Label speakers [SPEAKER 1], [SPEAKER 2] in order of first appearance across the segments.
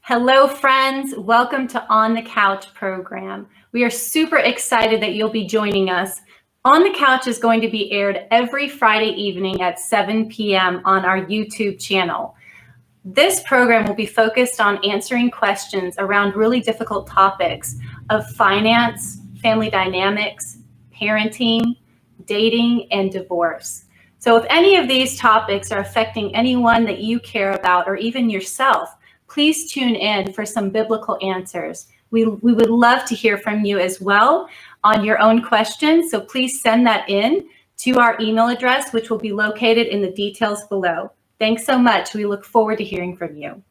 [SPEAKER 1] Hello, friends. Welcome to On the Couch program. We are super excited that you'll be joining us. On the Couch is going to be aired every Friday evening at 7 p.m. on our YouTube channel. This program will be focused on answering questions around really difficult topics of finance, family dynamics, parenting, dating, and divorce. So if any of these topics are affecting anyone that you care about or even yourself, please tune in for some biblical answers. We would love to hear from you as well on your own questions. So please send that in to our email address, which will be located in the details below. Thanks so much. We look forward to hearing from you.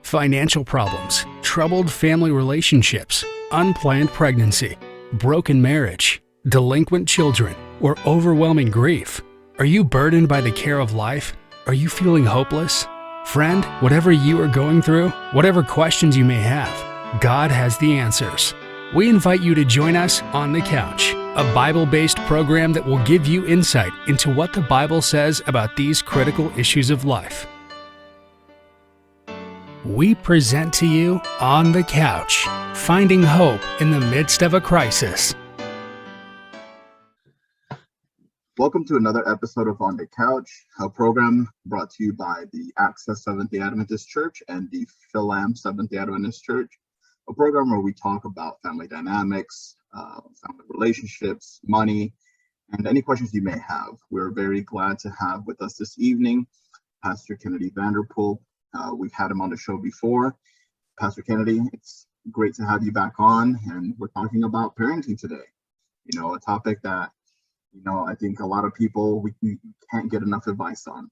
[SPEAKER 2] Financial problems, troubled family relationships, unplanned pregnancy, broken marriage, delinquent children, or overwhelming grief. Are you burdened by the care of life? Are you feeling hopeless? Friend, whatever you are going through, whatever questions you may have, God has the answers. We invite you to join us on the Couch, a Bible-based program that will give you insight into what the Bible says about these critical issues of life. We present to you On the Couch, finding hope in the midst of a crisis.
[SPEAKER 3] Welcome to another episode of On the Couch, a program brought to you by the Access Seventh-day Adventist Church and the Fil-Am Seventh-day Adventist Church, a program where we talk about family dynamics, family relationships, money, and any questions you may have. We're very glad to have with us this evening Pastor Kennedy Vanderpool. We've had him on the show before. Pastor Kennedy, it's great to have you back on, and we're talking about parenting today. You know, a topic that, I think a lot of people, we can't get enough advice on.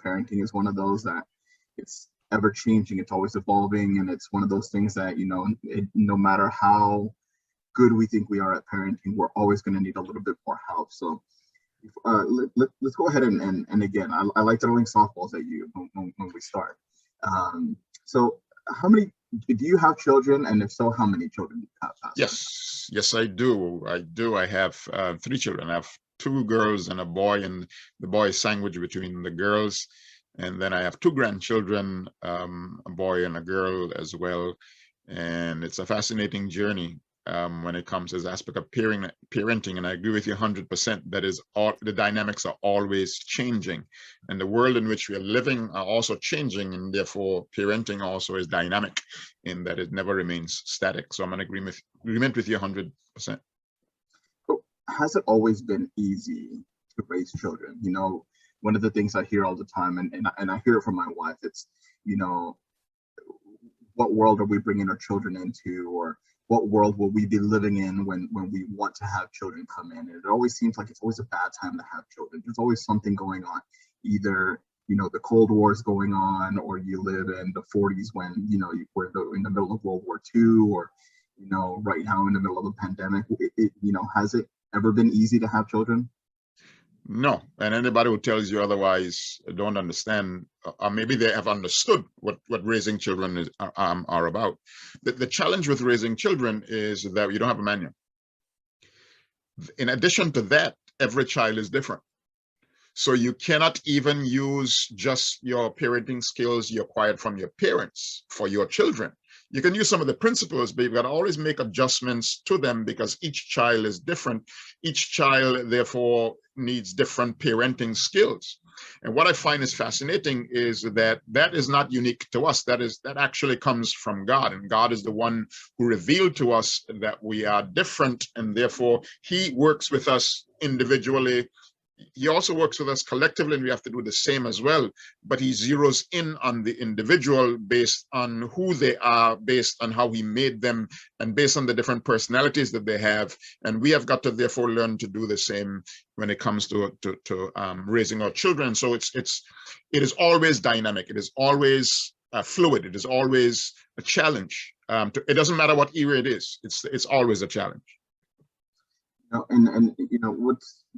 [SPEAKER 3] Parenting is one of those that it's ever changing, it's always evolving, and it's one of those things that, no matter how good we think we are at parenting, we're always going to need a little bit more help. So let's go ahead and again, I like throwing softballs at you when we start. So how many, do you have children? And if so, how many children do you have?
[SPEAKER 4] Yes, I do. I have 3 children. I have 2 girls and a boy, and the boy is sandwiched between the girls. And then I have 2 grandchildren, a boy and a girl as well. And it's a fascinating journey when it comes to this aspect of parenting. And I agree with you 100%. That is, all the dynamics are always changing, and the world in which we are living are also changing, and therefore parenting also is dynamic in that it never remains static. So I'm in agreement with you 100%.
[SPEAKER 3] So has it always been easy to raise children? One of the things I hear all the time, and I hear it from my wife, it's, what world are we bringing our children into, or what world will we be living in when we want to have children come in? And it always seems like it's always a bad time to have children. There's always something going on. Either, the Cold War is going on, or you live in the 40s when, we're in the middle of World War II, or, right now in the middle of a pandemic. Has it ever been easy to have children?
[SPEAKER 4] No, and anybody who tells you otherwise don't understand, or maybe they have understood what raising children are about. The challenge with raising children is that you don't have a manual. In addition to that, every child is different. So you cannot even use just your parenting skills you acquired from your parents for your children. You can use some of the principles, but you've got to always make adjustments to them because each child is different. Each child, therefore, needs different parenting skills. And what I find is fascinating is that is not unique to us. That actually comes from God. And God is the one who revealed to us that we are different. And therefore, he works with us individually. He also works with us collectively, and we have to do the same as well. But he zeroes in on the individual based on who they are, based on how he made them, and based on the different personalities that they have. And we have got to therefore learn to do the same when it comes to raising our children. So it is always dynamic. It is always fluid. It is always a challenge. It doesn't matter what era it is. It's always a challenge.
[SPEAKER 3] And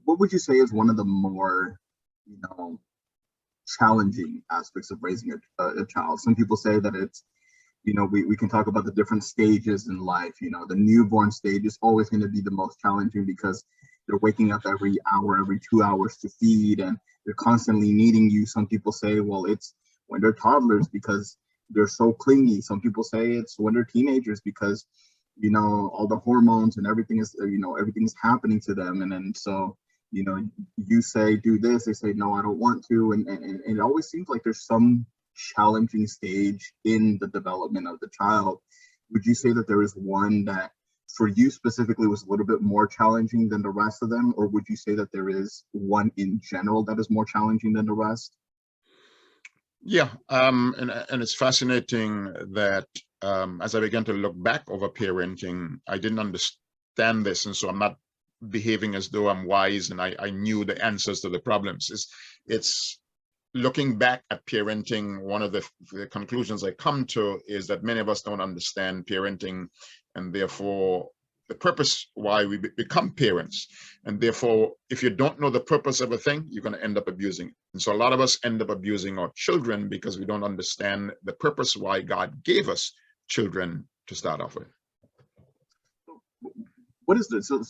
[SPEAKER 3] what would you say is one of the more, challenging aspects of raising a child? Some people say that it's, we can talk about the different stages in life. The newborn stage is always going to be the most challenging because they're waking up every hour, every 2 hours to feed, and they're constantly needing you. Some people say, well, it's when they're toddlers because they're so clingy. Some people say it's when they're teenagers because, all the hormones and everything is, everything's happening to them. And then so, you say, do this, they say, no, I don't want to. And it always seems like there's some challenging stage in the development of the child. Would you say that there is one that for you specifically was a little bit more challenging than the rest of them? Or would you say that there is one in general that is more challenging than the rest?
[SPEAKER 4] Yeah, and it's fascinating that as I began to look back over parenting, I didn't understand this, and so I'm not behaving as though I'm wise and I knew the answers to the problems. It's looking back at parenting, one of the conclusions I come to is that many of us don't understand parenting, and therefore the purpose why we become parents. And therefore, if you don't know the purpose of a thing, you're going to end up abusing it. And so a lot of us end up abusing our children because we don't understand the purpose why God gave us children to start off with.
[SPEAKER 3] What is this? So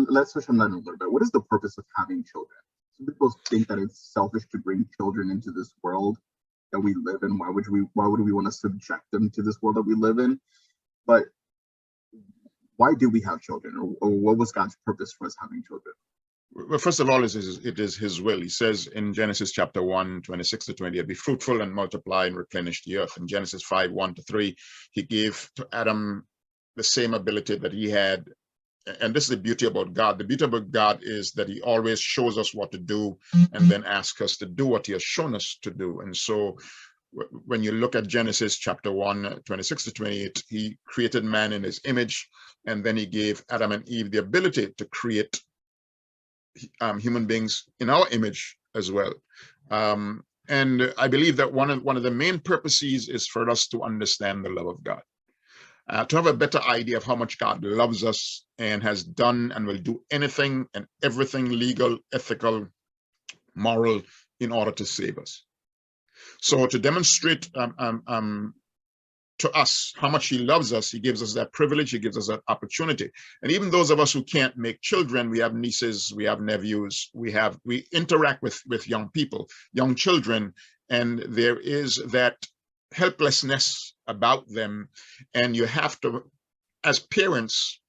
[SPEAKER 3] let's switch on that a little bit. What is the purpose of having children? Some people think that it's selfish to bring children into this world that we live in. Why would we want to subject them to this world that we live in? But why do we have children, or what was God's purpose for us having children?
[SPEAKER 4] Well, first of all, it is his will. He says in Genesis chapter 1, 26 to 28, be fruitful and multiply and replenish the earth. In Genesis 5, 1 to 3, he gave to Adam the same ability that he had. And this is the beauty about God. The beauty about God is that he always shows us what to do and then asks us to do what he has shown us to do. And so when you look at Genesis chapter 1, 26 to 28, he created man in his image, and then he gave Adam and Eve the ability to create human beings in our image as well. And I believe that one of the main purposes is for us to understand the love of God. To have a better idea of how much God loves us and has done and will do anything and everything legal, ethical, moral in order to save us. So to demonstrate to us how much he loves us, he gives us that privilege, he gives us that opportunity. And even those of us who can't make children, we have nieces, we have nephews, we interact with young people, young children, and there is that helplessness about them. And you have to, as parents,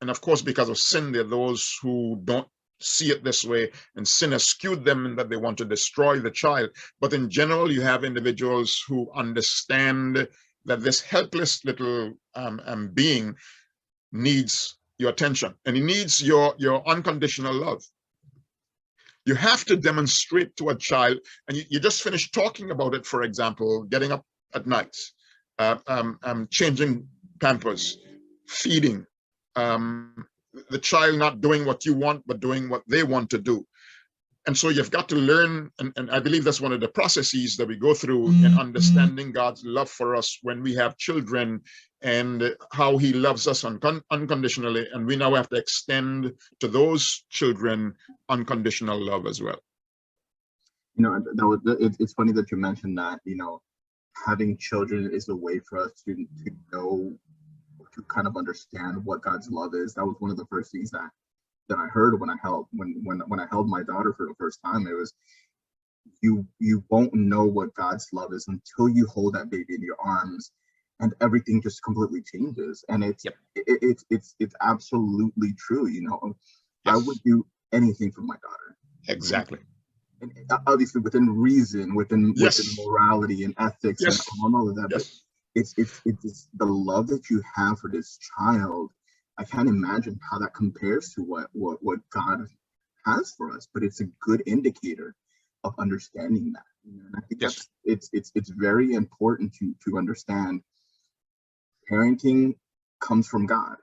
[SPEAKER 4] and of course because of sin, there are those who don't see it this way, and sin has skewed them in that they want to destroy the child. But in general, you have individuals who understand that this helpless little being needs your attention, and he needs your unconditional love. You have to demonstrate to a child, and you just finished talking about it, for example, getting up at night, changing pampers, feeding, the child not doing what you want, but doing what they want to do. And so you've got to learn, and I believe that's one of the processes that we go through in understanding God's love for us when we have children, and how he loves us unconditionally. And we now have to extend to those children unconditional love as well.
[SPEAKER 3] It's funny that you mentioned that, having children is a way for us to know, to kind of understand what God's love is. That was one of the first things that I heard when I held my daughter for the first time. It was, you won't know what God's love is until you hold that baby in your arms, and everything just completely changes. And it's absolutely true. Yes. I would do anything for my daughter.
[SPEAKER 4] Exactly.
[SPEAKER 3] And obviously within reason, within morality and ethics and all of that. But it's the love that you have for this child. I can't imagine how that compares to what God has for us, but it's a good indicator of understanding that. And I think it's very important to understand parenting comes from God.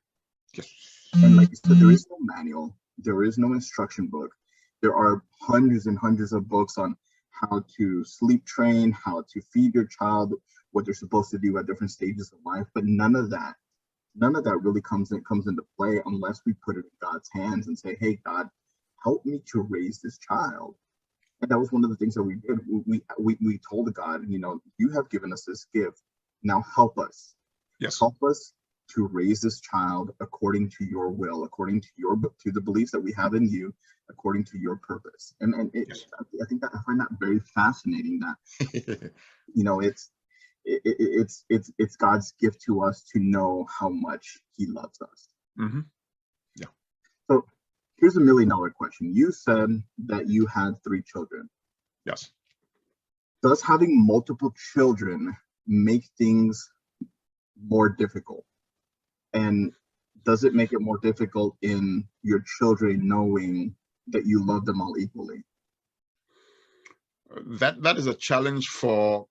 [SPEAKER 4] Yes.
[SPEAKER 3] And like you said, there is no manual, there is no instruction book. There are hundreds and hundreds of books on how to sleep train, how to feed your child, what they're supposed to do at different stages of life, but none of that none of that really comes into play unless we put it in God's hands and say, hey, God, help me to raise this child. And that was one of the things that we did. We told God, you have given us this gift. Now help us.
[SPEAKER 4] Yes.
[SPEAKER 3] Help us to raise this child according to your will, according to the beliefs that we have in you, according to your purpose. And
[SPEAKER 4] Yes.
[SPEAKER 3] I think that I find that very fascinating that, it's God's gift to us to know how much he loves us.
[SPEAKER 4] Mm-hmm. Yeah.
[SPEAKER 3] So here's $1 million question. You said that you had 3 children.
[SPEAKER 4] Yes.
[SPEAKER 3] Does having multiple children make things more difficult? And does it make it more difficult in your children knowing that you love them all equally?
[SPEAKER 4] That is a challenge for,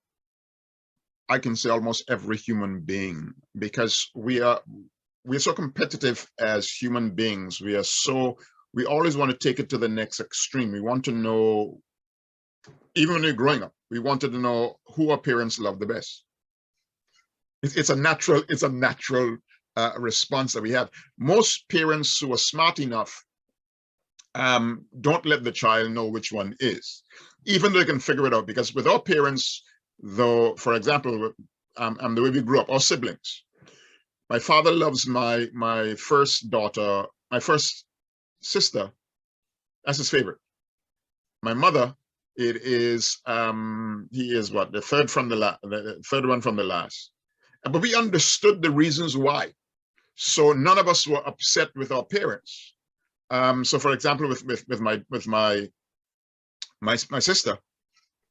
[SPEAKER 4] I can say, almost every human being, because we're so competitive as human beings. We always want to take it to the next extreme. We want to know, even when you're growing up, we wanted to know who our parents love the best. It's a natural response that we have. Most parents who are smart enough don't let the child know which one is, even though they can figure it out. Because with our parents, though, for example, the way we grew up, our siblings, my father loves my first daughter, my first sister, that's his favorite. My mother, it is he is what, the third one from the last. But we understood the reasons why, so none of us were upset with our parents. So, for example, with my sister,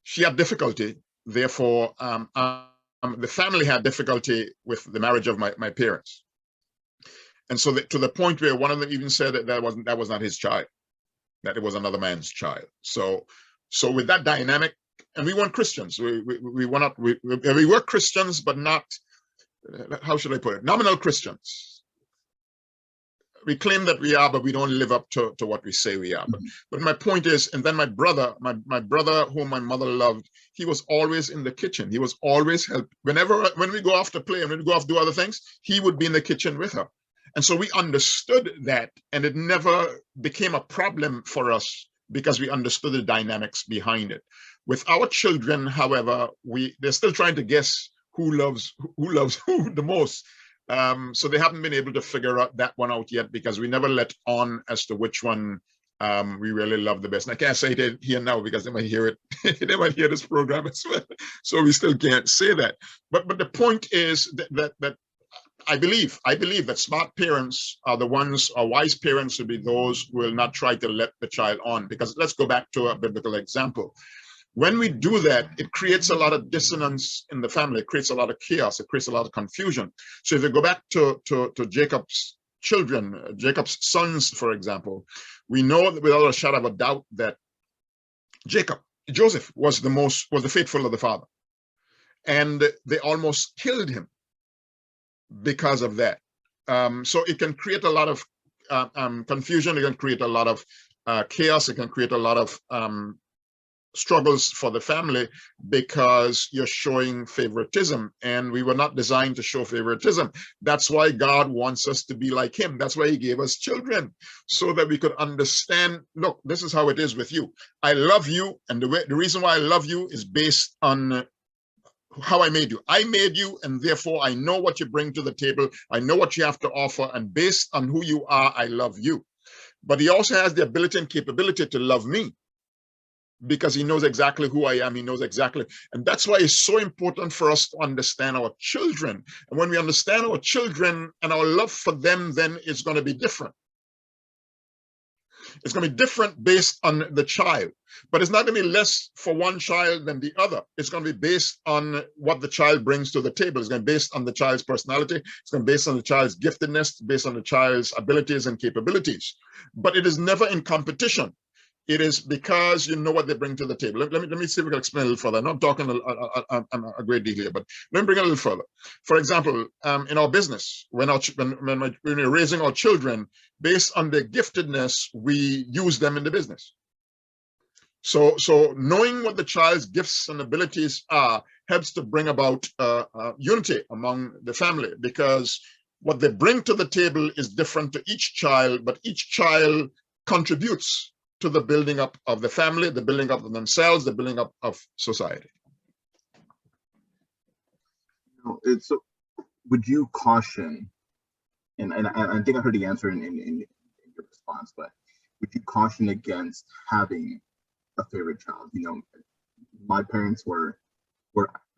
[SPEAKER 4] she had difficulty. Therefore, the family had difficulty with the marriage of my parents, and so to the point where one of them even said that that was not his child, that it was another man's child. So with that dynamic, and we weren't Christians. We were Christians, but not, how should I put it, nominal Christians. We claim that we are, but we don't live up to what we say we are. But my point is, and then my brother, whom my mother loved, he was always in the kitchen. He was always help. When we go off to play and when we go off to do other things, he would be in the kitchen with her. And so we understood that, and it never became a problem for us because we understood the dynamics behind it. With our children, however, they're still trying to guess who loves who the most. So they haven't been able to figure that one out yet, because we never let on as to which one we really love the best. And I can't say it here now because they might hear it. They might hear this program as well. So we still can't say that. But the point is that I believe that smart parents are the ones, or wise parents would be those who will not try to let the child on. Because let's go back to a biblical example. When we do that, it creates a lot of dissonance in the family. It creates a lot of chaos. It creates a lot of confusion. So if you go back to Jacob's children, Jacob's sons, for example, we know without a shadow of a doubt that Joseph was the faithful of the father. And they almost killed him because of that. So it can create a lot of confusion. It can create a lot of chaos. It can create a lot of struggles for the family, because you're showing favoritism, and we were not designed to show favoritism. That's why God wants us to be like him. That's why he gave us children, so that we could understand, look, this is how it is with you. I love you, and the reason why I love you is based on how I made you. I made you, and therefore I know what you bring to the table. I know what you have to offer, and based on who you are, I love you. But he also has the ability and capability to love me, because he knows exactly who I am. He knows exactly. And that's why it's so important for us to understand our children. And when we understand our children and our love for them, then it's going to be different. It's going to be different based on the child. But it's not going to be less for one child than the other. It's going to be based on what the child brings to the table. It's going to be based on the child's personality. It's going to be based on the child's giftedness, based on the child's abilities and capabilities. But it is never in competition. It is because you know what they bring to the table. Let me see if we can explain a little further. I'm not talking a great deal here, but let me bring it a little further. For example, in our business, when we're raising our children, based on their giftedness, we use them in the business. So knowing what the child's gifts and abilities are helps to bring about unity among the family, because what they bring to the table is different to each child, but each child contributes to the building up of the family, the building up of themselves, the building up of society.
[SPEAKER 3] So would you caution, and I think I heard the answer in your response, but would you caution against having a favorite child? My parents were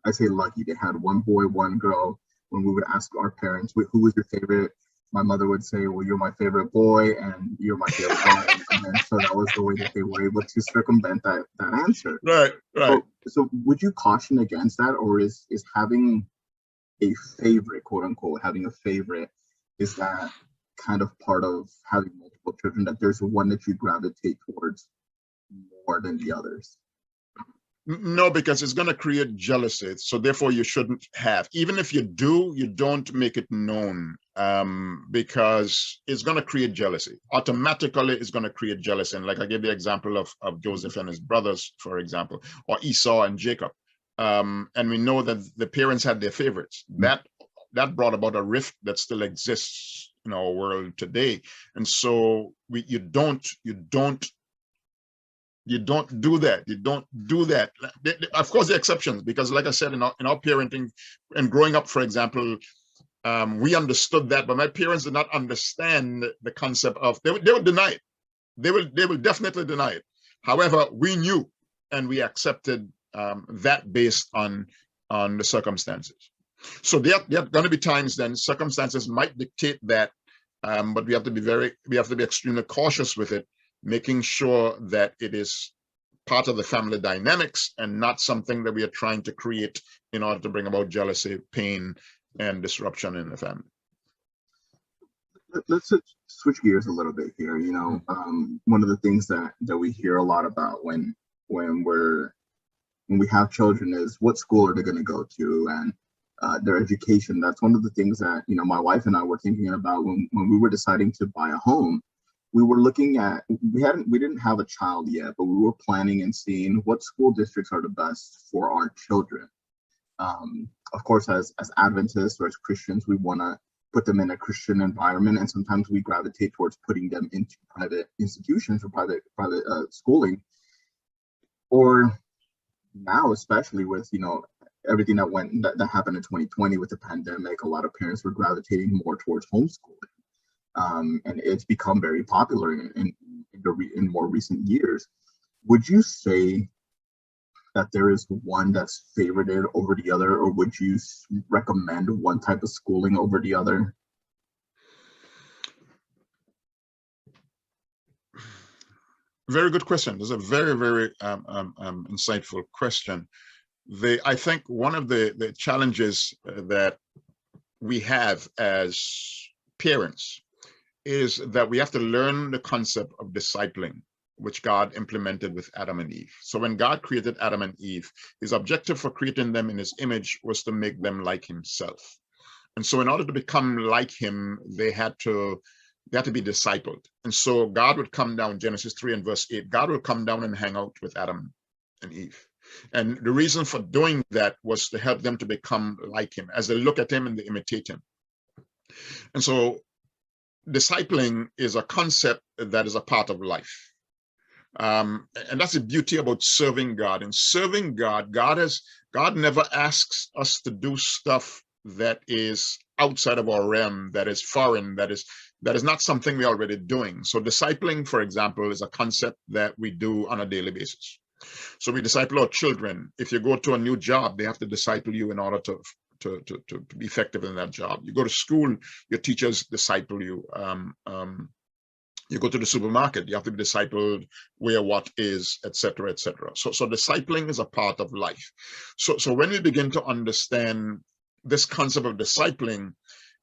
[SPEAKER 3] I say lucky. They had one boy, one girl. When we would ask our parents, who was your favorite, my mother would say, well, you're my favorite boy and you're my favorite girl. And so that was the way that they were able to circumvent that answer.
[SPEAKER 4] Right.
[SPEAKER 3] So would you caution against that, or is having a favorite, quote unquote, having a favorite, is that kind of part of having multiple children, that there's one that you gravitate towards more than the others?
[SPEAKER 4] No, because it's going to create jealousy. So therefore you shouldn't have. Even if you do, you don't make it known, because it's going to create jealousy. Automatically, it's going to create jealousy. And like I gave the example of Joseph and his brothers, for example, or Esau and Jacob. And we know that the parents had their favorites. That brought about a rift that still exists in our world today. And so you don't do that. You don't do that. Of course, there are exceptions, because like I said, in our parenting and growing up, for example, we understood that, but my parents did not understand the concept of, they would deny it. They will definitely deny it. However, we knew and we accepted that based on the circumstances. So there are going to be times then circumstances might dictate that, but we have to be extremely cautious with it, making sure that it is part of the family dynamics and not something that we are trying to create in order to bring about jealousy, pain, and disruption in the family.
[SPEAKER 3] Let's switch gears a little bit here. One of the things that we hear a lot about when we have children is what school are they going to go to, and their education. That's one of the things that my wife and I were thinking about when we were deciding to buy a home. We were looking at, we didn't have a child yet, but we were planning and seeing what school districts are the best for our children. Of course, as Adventists or as Christians, we want to put them in a Christian environment, and sometimes we gravitate towards putting them into private institutions or private schooling. Or now, especially with everything that happened in 2020 with the pandemic, a lot of parents were gravitating more towards homeschooling. And it's become very popular in more recent years. Would you say that there is one that's favorited over the other, or would you recommend one type of schooling over the other?
[SPEAKER 4] Very good question. This is a very, very insightful question. I think one of the challenges that we have as parents is that we have to learn the concept of discipling, which God implemented with Adam and Eve. So when God created Adam and Eve, his objective for creating them in his image was to make them like himself. And so in order to become like him, they had to be discipled. And so God would come down, Genesis 3 and verse 8, God would come down and hang out with Adam and Eve. And the reason for doing that was to help them to become like him, as they look at him and they imitate him. And so discipling is a concept that is a part of life. And that's the beauty about serving God. And serving God, God never asks us to do stuff that is outside of our realm, that is foreign, that is not something we're already doing. So discipling, for example, is a concept that we do on a daily basis. So we disciple our children. If you go to a new job, they have to disciple you in order to be effective in that job. You go to school, your teachers disciple you. You go to the supermarket, you have to be discipled where what is, etc., etc. So discipling is a part of life. So when we begin to understand this concept of discipling,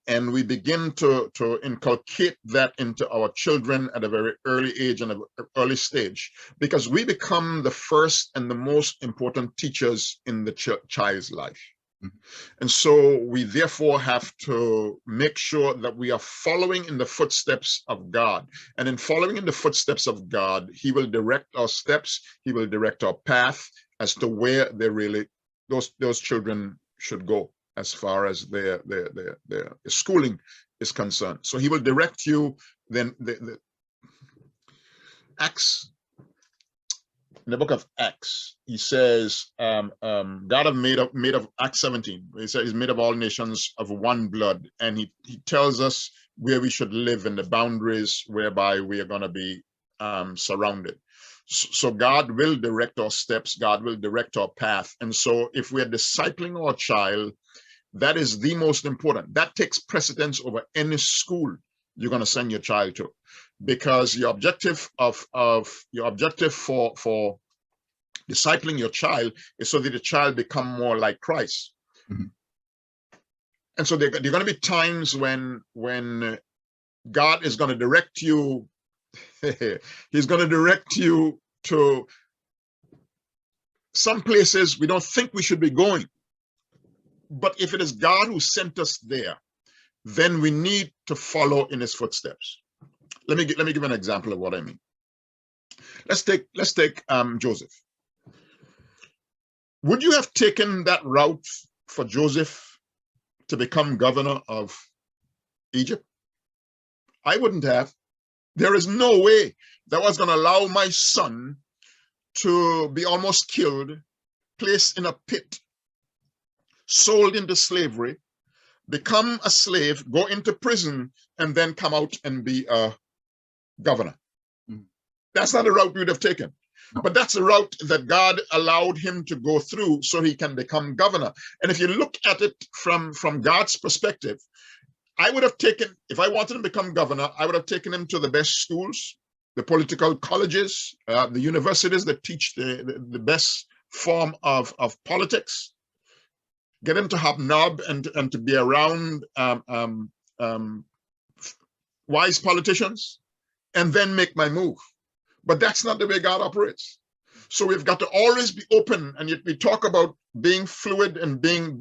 [SPEAKER 4] and we begin to inculcate that into our children at a very early age and an early stage, because we become the first and the most important teachers in the child's life. And so we therefore have to make sure that we are following in the footsteps of God. And in following in the footsteps of God, he will direct our steps. He will direct our path as to where they really, those children should go as far as their schooling is concerned. So he will direct you. Then the Acts, in the book of Acts, he says, God have made of Acts 17. He says he's made of all nations of one blood, and he tells us where we should live in the boundaries whereby we are going to be surrounded. So God will direct our steps. God will direct our path. And so if we are discipling our child, that is the most important. That takes precedence over any school you're going to send your child to, because your objective for discipling your child is so that the child become more like Christ.
[SPEAKER 3] Mm-hmm.
[SPEAKER 4] And so there are going to be times when God is going to direct you. He's going to direct you to some places we don't think we should be going. But if it is God who sent us there, then we need to follow in his footsteps. Let me give an example of what I mean. Let's take Joseph. Would you have taken that route for Joseph to become governor of Egypt? I wouldn't have. There is no way that was going to allow my son to be almost killed, placed in a pit, sold into slavery, become a slave, go into prison, and then come out and be a governor.
[SPEAKER 3] Mm.
[SPEAKER 4] That's not a route we would have taken. But that's a route that God allowed him to go through so he can become governor. And if you look at it from God's perspective, I would have taken, if I wanted to become governor, I would have taken him to the best schools, the political colleges, the universities that teach the best form of politics, get him to hobnob and to be around wise politicians, and then make my move. But that's not the way God operates. So we've got to always be open, and yet we talk about being fluid and being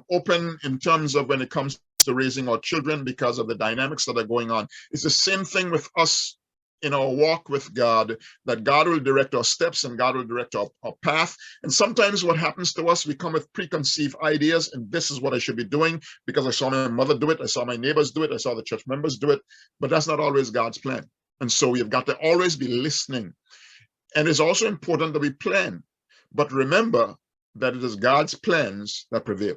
[SPEAKER 4] open in terms of when it comes to raising our children because of the dynamics that are going on. It's the same thing with us in our walk with God, that God will direct our steps and God will direct our path. And sometimes what happens to us, we come with preconceived ideas, and this is what I should be doing because I saw my mother do it, I saw my neighbors do it, I saw the church members do it, but that's not always God's plan. And so we've got to always be listening. And it's also important that we plan. But remember that it is God's plans that prevail.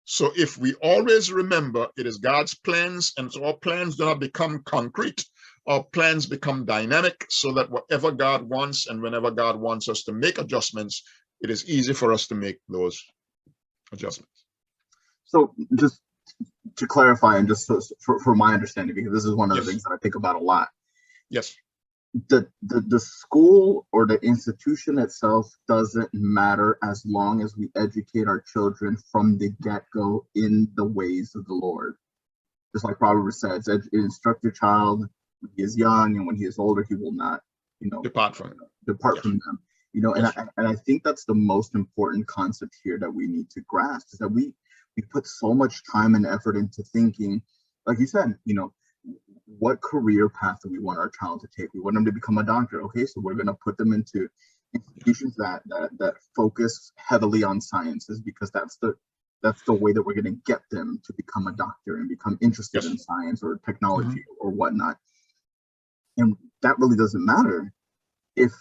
[SPEAKER 4] So if we always remember it is God's plans, and so our plans do not become concrete, our plans become dynamic, so that whatever God wants and whenever God wants us to make adjustments, it is easy for us to make those adjustments.
[SPEAKER 3] So just to clarify, and just for my understanding, because this is one of the things that I think about a lot.
[SPEAKER 4] Yes.
[SPEAKER 3] The school or the institution itself doesn't matter as long as we educate our children from the get-go in the ways of the Lord. Just like Proverbs says, instruct your child when he is young, and when he is older, he will not,
[SPEAKER 4] depart from
[SPEAKER 3] them. And I think that's the most important concept here that we need to grasp, is that we put so much time and effort into thinking, like you said, what career path do we want our child to take? We want them to become a doctor. Okay, so we're going to put them into institutions that focus heavily on sciences, because that's the way that we're going to get them to become a doctor and become interested in science or technology or whatnot. And that really doesn't matter if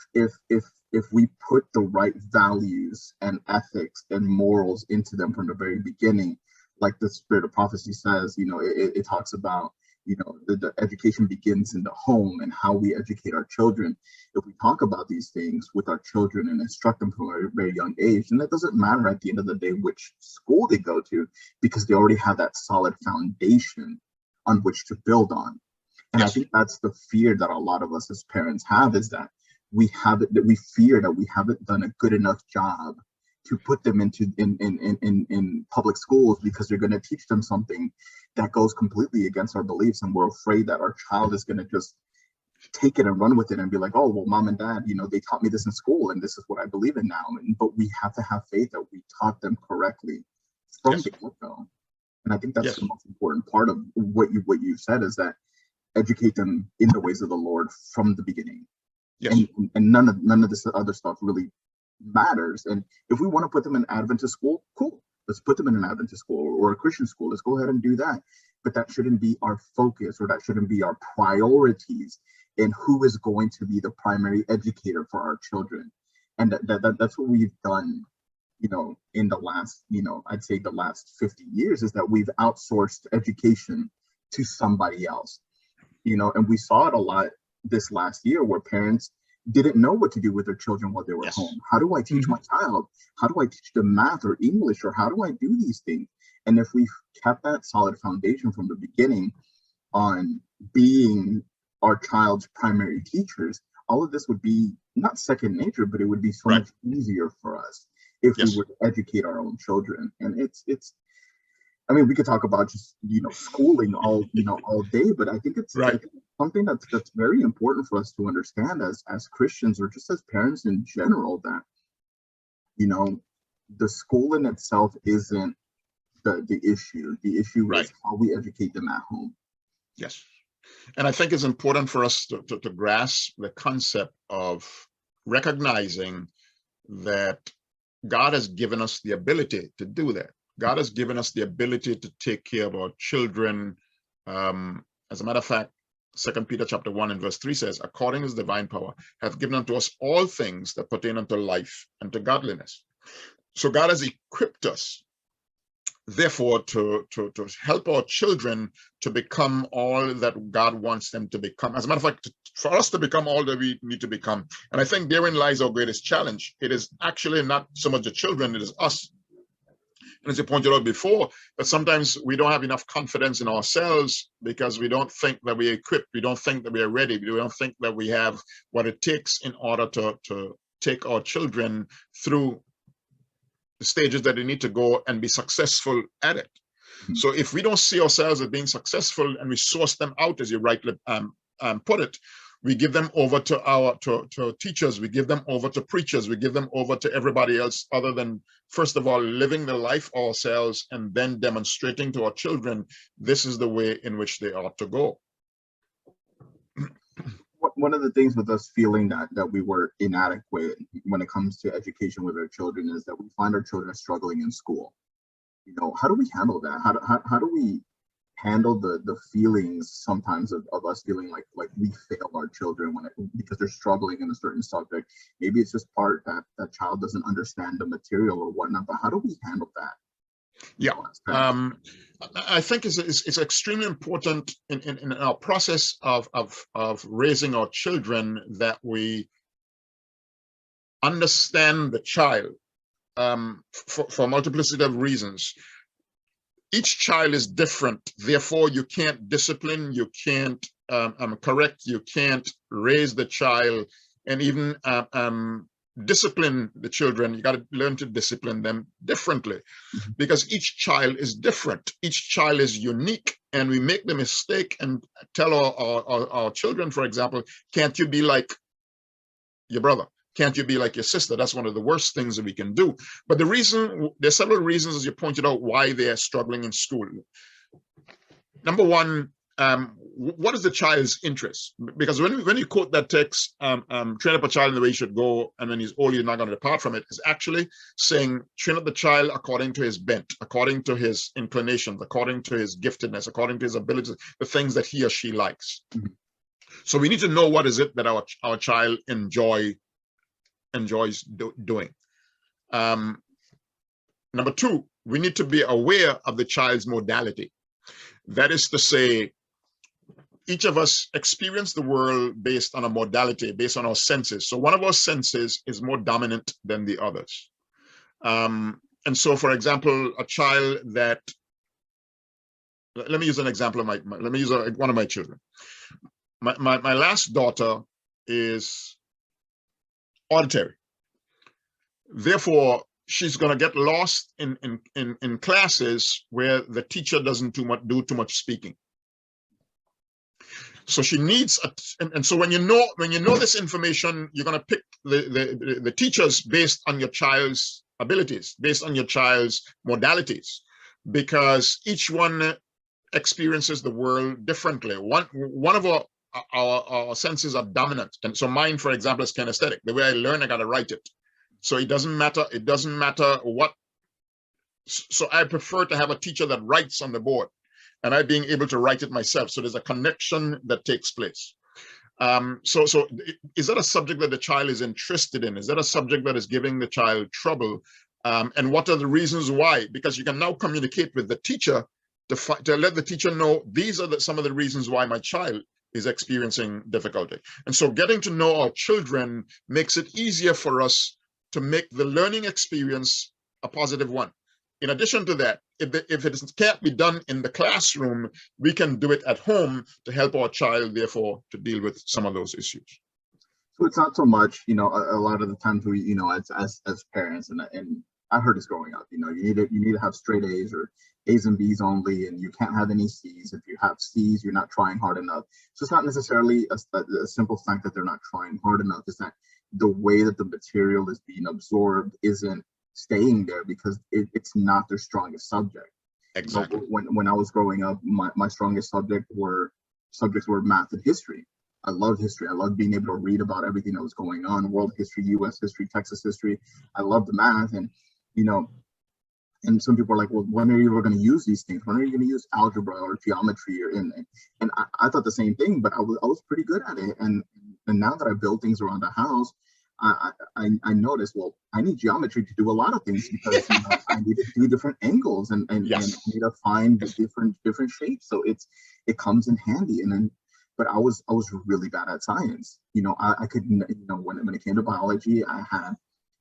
[SPEAKER 3] we put the right values and ethics and morals into them from the very beginning. Like the Spirit of Prophecy says, it talks about, the education begins in the home and how we educate our children. If we talk about these things with our children and instruct them from a very young age, and that doesn't matter at the end of the day which school they go to, because they already have that solid foundation on which to build on. And I think that's the fear that a lot of us as parents have, is that we fear that we haven't done a good enough job to put them in public schools, because they're going to teach them something that goes completely against our beliefs, and we're afraid that our child is going to just take it and run with it and be like, oh, well, mom and dad, they taught me this in school and this is what I believe in now. But we have to have faith that we taught them correctly from the get-go. And I think that's the most important part of what you said, is that educate them in the ways of the Lord from the beginning. And none of this other stuff really matters. And if we want to put them in Adventist school, cool, let's put them in an Adventist school or a Christian school. Let's go ahead and do that. But that shouldn't be our focus, or that shouldn't be our priorities in who is going to be the primary educator for our children. And that's what we've done, in the last, I'd say the last 50 years, is that we've outsourced education to somebody else, and we saw it a lot this last year where parents didn't know what to do with their children while they were home. How do I teach my child? How do I teach them math or English, or how do I do these things? And if we've kept that solid foundation from the beginning on being our child's primary teachers, all of this would be not second nature, but it would be so much easier for us if we were to educate our own children. And it's I mean, we could talk about just schooling all day, but I think it's something that's very important for us to understand as Christians, or just as parents in general, that the school in itself isn't the issue. The issue is how we educate them at home.
[SPEAKER 4] Yes. And I think it's important for us to grasp the concept of recognizing that God has given us the ability to do that. God has given us the ability to take care of our children. As a matter of fact, 2 Peter chapter 1 and verse 3 says, according to his divine power, hath given unto us all things that pertain unto life and to godliness. So God has equipped us, therefore, to help our children to become all that God wants them to become. As a matter of fact, for us to become all that we need to become. And I think therein lies our greatest challenge. It is actually not so much the children, it is us. And as you pointed out before, that sometimes we don't have enough confidence in ourselves because we don't think that we're equipped. We don't think that we are ready. We don't think that we have what it takes in order to take our children through the stages that they need to go and be successful at it. So if we don't see ourselves as being successful and we source them out, as you rightly put it, we give them over to our teachers, we give them over to preachers, we give them over to everybody else, other than, first of all, living the life ourselves and then demonstrating to our children this is the way in which they ought to go.
[SPEAKER 3] One of the things with us feeling that we were inadequate when it comes to education with our children is that we find our children struggling in school. How do we handle that? How do we handle the feelings sometimes of us feeling like we fail our children because they're struggling in a certain subject? Maybe it's just part that child doesn't understand the material or whatnot, but how do we handle that?
[SPEAKER 4] Yeah, I think it's extremely important in our process of raising our children that we understand the child for a multiplicity of reasons. Each child is different, therefore you can't discipline, you can't correct, you can't raise the child, and even discipline the children. You got to learn to discipline them differently, because each child is different. Each child is unique, and we make the mistake and tell our children, for example, can't you be like your brother? Can't you be like your sister? That's one of the worst things that we can do. But there's several reasons, as you pointed out, why they are struggling in school. Number one, what is the child's interest? Because when you quote that text, train up a child in the way he should go, and when he's old, you're not going to depart from it, is actually saying train up the child according to his bent, according to his inclinations, according to his giftedness, according to his abilities, the things that he or she likes. So we need to know what is it that our child enjoys doing. Number two, we need to be aware of the child's modality. That is to say, each of us experience the world based on a modality, based on our senses. So one of our senses is more dominant than the others. And so, for example, a child that, let me use an example of let me use one of my children. My last daughter is auditory. Therefore, she's going to get lost in classes where the teacher doesn't do too much speaking. So she needs and so when you know this information, you're going to pick the teachers based on your child's abilities, based on your child's modalities, because each one experiences the world differently. One of our senses are dominant, and so mine, for example, is kinesthetic. The way I learn, I got to write it. So it doesn't matter what So I prefer to have a teacher that writes on the board and I being able to write it myself. So there's a connection that takes place. So is that a subject that the child is interested in? Is that a subject that is giving the child trouble? And what are the reasons why? Because you can now communicate with the teacher to let the teacher know these are some of the reasons why my child is experiencing difficulty. And so getting to know our children makes it easier for us to make the learning experience a positive one. In addition to that, if it can't be done in the classroom, we can do it at home to help our child, therefore, to deal with some of those issues.
[SPEAKER 3] So it's not so much, a lot of the times we, as parents, and I heard this growing up, you need to have straight A's or A's and B's only, and you can't have any C's. If you have C's, you're not trying hard enough. So it's not necessarily a simple fact that they're not trying hard enough. It's that the way that the material is being absorbed isn't staying there because it's not their strongest subject.
[SPEAKER 4] Exactly.
[SPEAKER 3] When I was growing up, my strongest subjects were math and history. I loved history. I loved being able to read about everything that was going on, world history, U.S. history, Texas history. I loved the math, and and some people are like, well, when are you ever going to use these things? When are you going to use algebra or geometry? And I thought the same thing, but I was pretty good at it. And now that I build things around the house, I noticed, well, I need geometry to do a lot of things because I need to do different angles and
[SPEAKER 4] Yes.
[SPEAKER 3] I need to find different shapes. So it comes in handy. But I was really bad at science. I could, when it came to biology, I had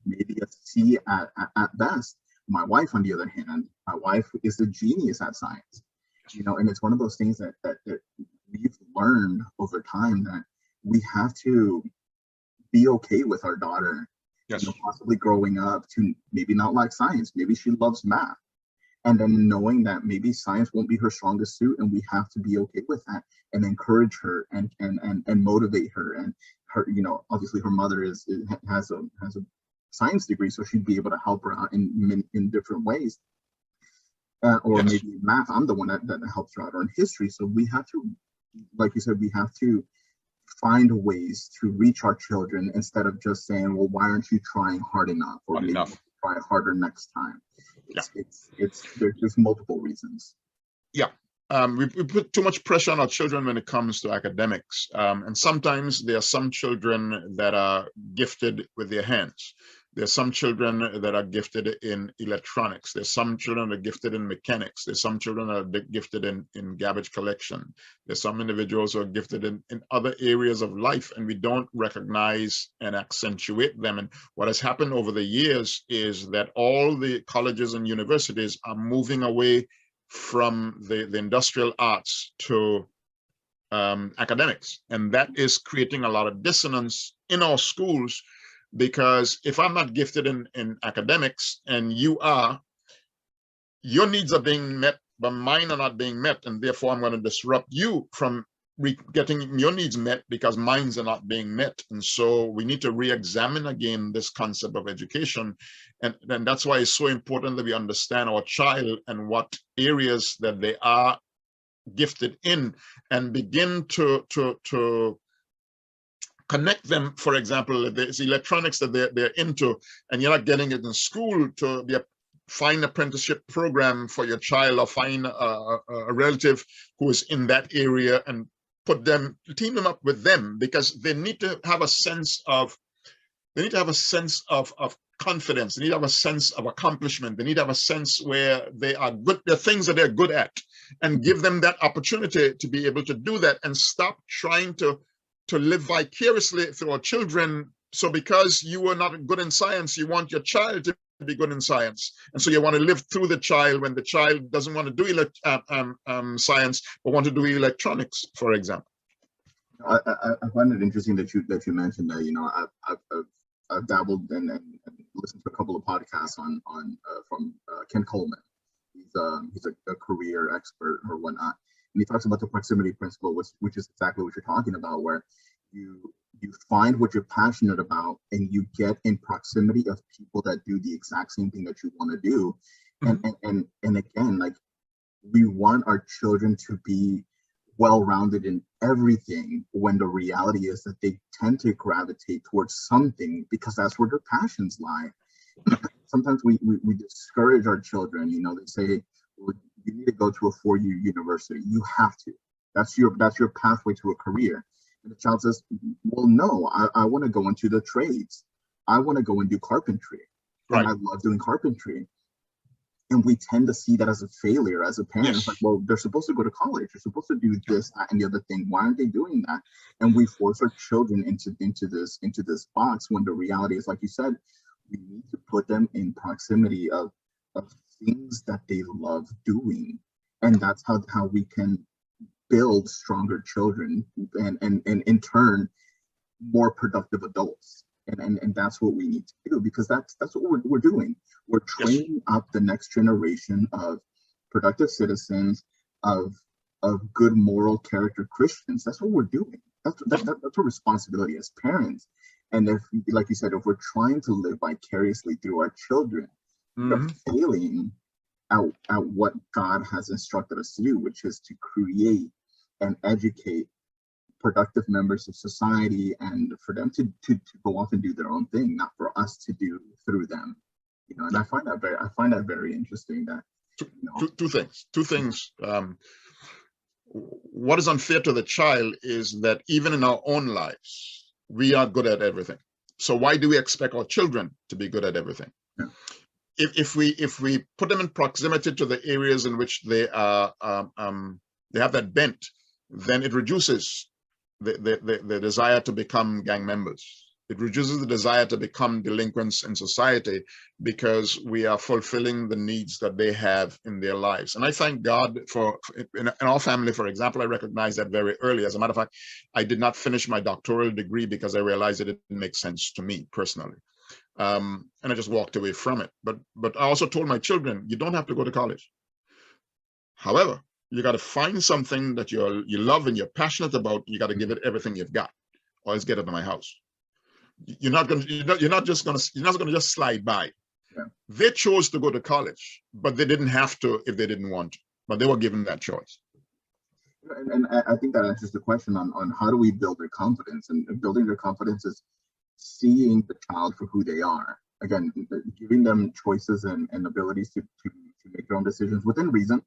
[SPEAKER 3] maybe a C at best. My wife, on the other hand, my wife is a genius at science. And it's one of those things that we've learned over time that we have to be okay with our daughter,
[SPEAKER 4] Yes.
[SPEAKER 3] Possibly growing up to maybe not like science. Maybe she loves math. And then knowing that maybe science won't be her strongest suit, and we have to be okay with that and encourage her and motivate her. And her, obviously her mother has a science degree, so she'd be able to help her out in different ways. Or
[SPEAKER 4] Yes.
[SPEAKER 3] maybe math, I'm the one that helps her out, or in history. So we have to, like you said, we have to find ways to reach our children instead of just saying, well, why aren't you trying hard enough, or maybe try harder next time. There's multiple reasons.
[SPEAKER 4] Yeah. We put too much pressure on our children when it comes to academics. And sometimes there are some children that are gifted with their hands. There's some children that are gifted in electronics. There's some children that are gifted in mechanics. There's some children that are gifted in garbage collection. There's some individuals who are gifted in other areas of life, and we don't recognize and accentuate them. And what has happened over the years is that all the colleges and universities are moving away from the industrial arts to academics. And that is creating a lot of dissonance in our schools, because if I'm not gifted in academics and you are, your needs are being met, but mine are not being met. And therefore I'm going to disrupt you from getting your needs met because mine are not being met. And so we need to re-examine again this concept of education. And that's why it's so important that we understand our child and what areas that they are gifted in, and begin to connect them. For example, there's electronics that they're into, and you're not getting it in school, to find an apprenticeship program for your child, or find a relative who is in that area and team them up with them, because they need to have a sense of confidence. They need to have a sense of accomplishment. They need to have a sense where they are good, the things that they're good at, and give them that opportunity to be able to do that, and stop trying to live vicariously through our children. So because you were not good in science, you want your child to be good in science. And so you want to live through the child when the child doesn't want to do science, but want to do electronics, for example.
[SPEAKER 3] I find it interesting that you mentioned that. I've dabbled and listened to a couple of podcasts from Ken Coleman. He's a career expert or whatnot. And he talks about the proximity principle, which is exactly what you're talking about, where you find what you're passionate about and you get in proximity of people that do the exact same thing that you want to do. Mm-hmm. And again, like, we want our children to be well-rounded in everything, when the reality is that they tend to gravitate towards something because that's where their passions lie. sometimes we discourage our children. You know, they say, well, you need to go to a 4-year university. You have to. That's your pathway to a career. And the child says, well, no, I want to go into the trades. I want to go and do carpentry.
[SPEAKER 4] Right.
[SPEAKER 3] And I love doing carpentry. And we tend to see that as a failure as a parent.
[SPEAKER 4] Yes.
[SPEAKER 3] It's like, well, they're supposed to go to college. They're supposed to do this, that, and the other thing. Why aren't they doing that? And we force our children into this box when the reality is, like you said, we need to put them in proximity of things that they love doing. And that's how we can build stronger children and in turn more productive adults. And that's what we need to do, because that's what we're doing. We're training up the next generation of productive citizens, of good moral character Christians. That's what we're doing. That's our responsibility as parents. And if, like you said, if we're trying to live vicariously through our children, we're failing at what God has instructed us to do, which is to create and educate productive members of society, and for them to go off and do their own thing, not for us to do through them. You know, and I find that very interesting. That
[SPEAKER 4] two things. What is unfair to the child is that even in our own lives, we are good at everything. So why do we expect our children to be good at everything?
[SPEAKER 3] Yeah.
[SPEAKER 4] If we put them in proximity to the areas in which they are they have that bent, then it reduces the desire to become gang members. It reduces the desire to become delinquents in society, because we are fulfilling the needs that they have in their lives. And I thank God for in our family, for example, I recognized that very early. As a matter of fact, I did not finish my doctoral degree because I realized it didn't make sense to me personally. And I just walked away from it. But I also told my children, you don't have to go to college. However, you got to find something that you love and you're passionate about. You got to give it everything you've got, or else get out of my house. You're not going to just slide by.
[SPEAKER 3] Yeah.
[SPEAKER 4] They chose to go to college, but they didn't have to if they didn't want to. But they were given that choice.
[SPEAKER 3] And I think that answers the question on how do we build their confidence. And building their confidence is seeing the child for who they are. Again, giving them choices and abilities to make their own decisions within reason.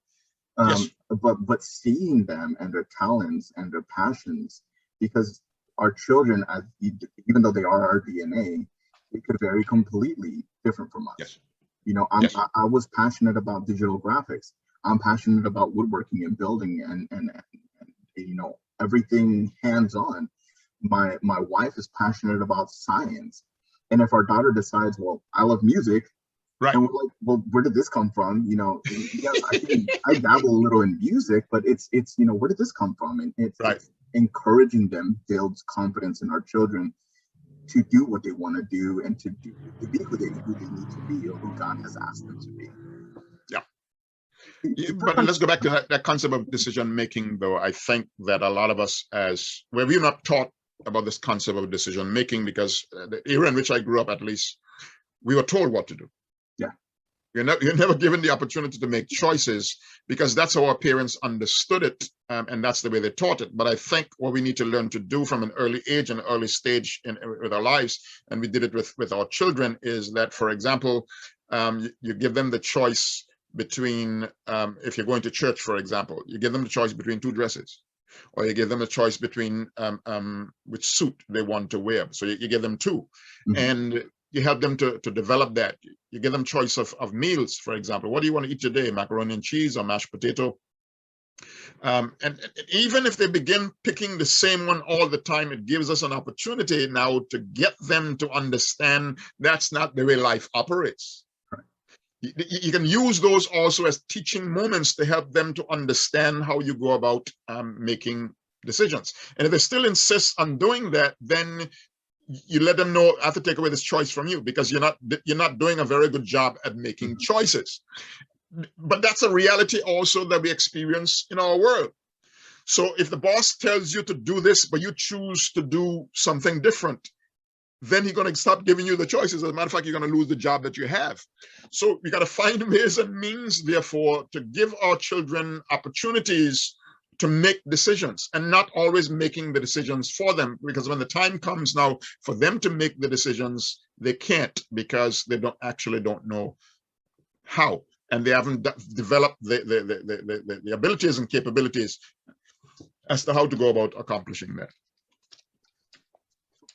[SPEAKER 3] But seeing them and their talents and their passions, because our children, even though they are our DNA, they could vary completely different from us.
[SPEAKER 4] Yes.
[SPEAKER 3] You know, I was passionate about digital graphics. I'm passionate about woodworking and building and you know, everything hands-on. My wife is passionate about science. And if our daughter decides, well, I love music, right, and we're like, well, where did this come from? You know, yes, I dabble a little in music, but it's you know, where did this come from? And it's encouraging them builds confidence in our children to do what they want to do and to be who they need to be, or who God has asked them to be.
[SPEAKER 4] Yeah. But let's go back to that concept of decision making, though. I think that a lot of us, we're not taught about this concept of decision making, because the era in which I grew up, at least, we were told what to do.
[SPEAKER 3] Yeah.
[SPEAKER 4] You're never given the opportunity to make choices, because that's how our parents understood it, and that's the way they taught it. But I think what we need to learn to do from an early age and early stage with our lives, and we did it with our children, is that, for example, you give them the choice between, if you're going to church, for example, you give them the choice between 2 dresses, or you give them a choice between which suit they want to wear. So you give them 2, and you help them to develop that. You give them choice of meals, for example. What do you want to eat today? Macaroni and cheese or mashed potato? And even if they begin picking the same one all the time, it gives us an opportunity now to get them to understand that's not the way life operates. You can use those also as teaching moments to help them to understand how you go about making decisions. And if they still insist on doing that, then you let them know, I have to take away this choice from you, because you're not doing a very good job at making choices. But that's a reality also that we experience in our world. So if the boss tells you to do this, but you choose to do something different, then he's going to stop giving you the choices. As a matter of fact, you're going to lose the job that you have. So we got to find ways and means, therefore, to give our children opportunities to make decisions, and not always making the decisions for them, because when the time comes now for them to make the decisions, They can't, because they don't know how, and they haven't developed the abilities and capabilities as to how to go about accomplishing that.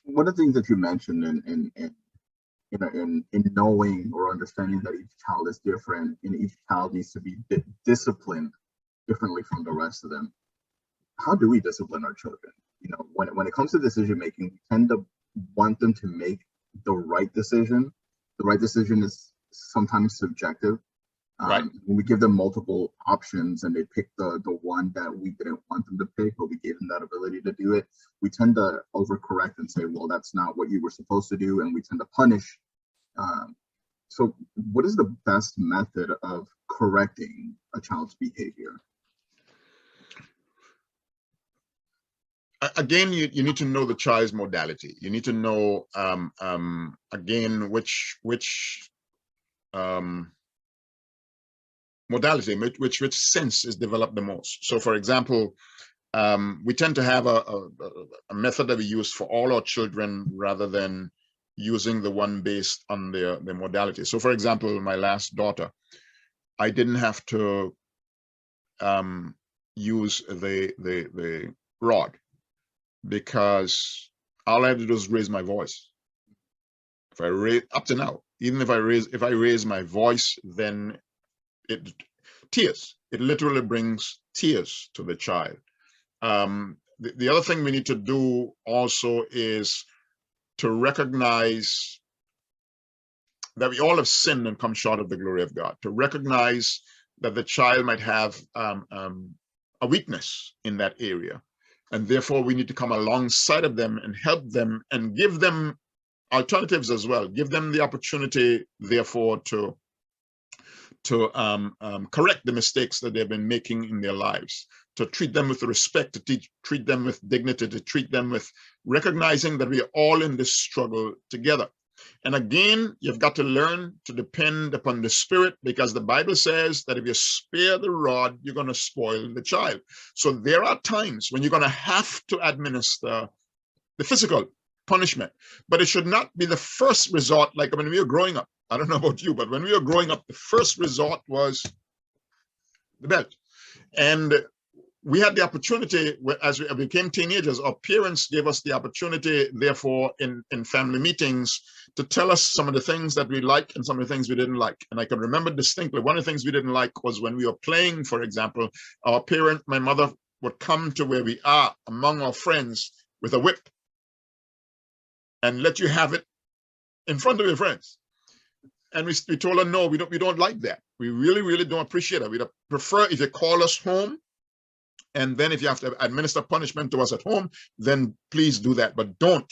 [SPEAKER 3] One of the things that you mentioned in knowing or understanding that each child is different and each child needs to be disciplined differently from the rest of them. How do we discipline our children? When it comes to decision making, we tend to want them to make the right decision. The right decision is sometimes subjective.
[SPEAKER 4] Right.
[SPEAKER 3] When we give them multiple options and they pick the one that we didn't want them to pick, but we gave them that ability to do it, we tend to overcorrect and say, well, that's not what you were supposed to do, and we tend to punish. So what is the best method of correcting a child's behavior?
[SPEAKER 4] Again, you need to know the child's modality. You need to know, again, which modality, which sense is developed the most. So, for example, we tend to have a method that we use for all our children rather than using the one based on their modality. So, for example, my last daughter, I didn't have to use the rod, because all I had to do is raise my voice. If I raise, up to now, even if I raise my voice, then it literally brings tears to the child. The other thing we need to do also is to recognize that we all have sinned and come short of the glory of God, to recognize that the child might have a weakness in that area, and therefore we need to come alongside of them and help them and give them alternatives as well, give them the opportunity therefore to correct the mistakes that they've been making in their lives, to treat them with respect, to treat them with dignity, to treat them with recognizing that we are all in this struggle together. And again, you've got to learn to depend upon the Spirit, because the Bible says that if you spare the rod, you're going to spoil the child. So there are times when you're going to have to administer the physical punishment, but it should not be the first resort. Like when we were growing up, I don't know about you, but when we were growing up, the first resort was the belt. And we had the opportunity, as we became teenagers, our parents gave us the opportunity, therefore, in family meetings, to tell us some of the things that we liked and some of the things we didn't like. And I can remember distinctly, one of the things we didn't like was when we were playing, for example, our parent, my mother, would come to where we are among our friends with a whip and let you have it in front of your friends. And we told her, no, we don't like that. We really, really don't appreciate it. We'd prefer if you call us home, and then if you have to administer punishment to us at home, then please do that. But don't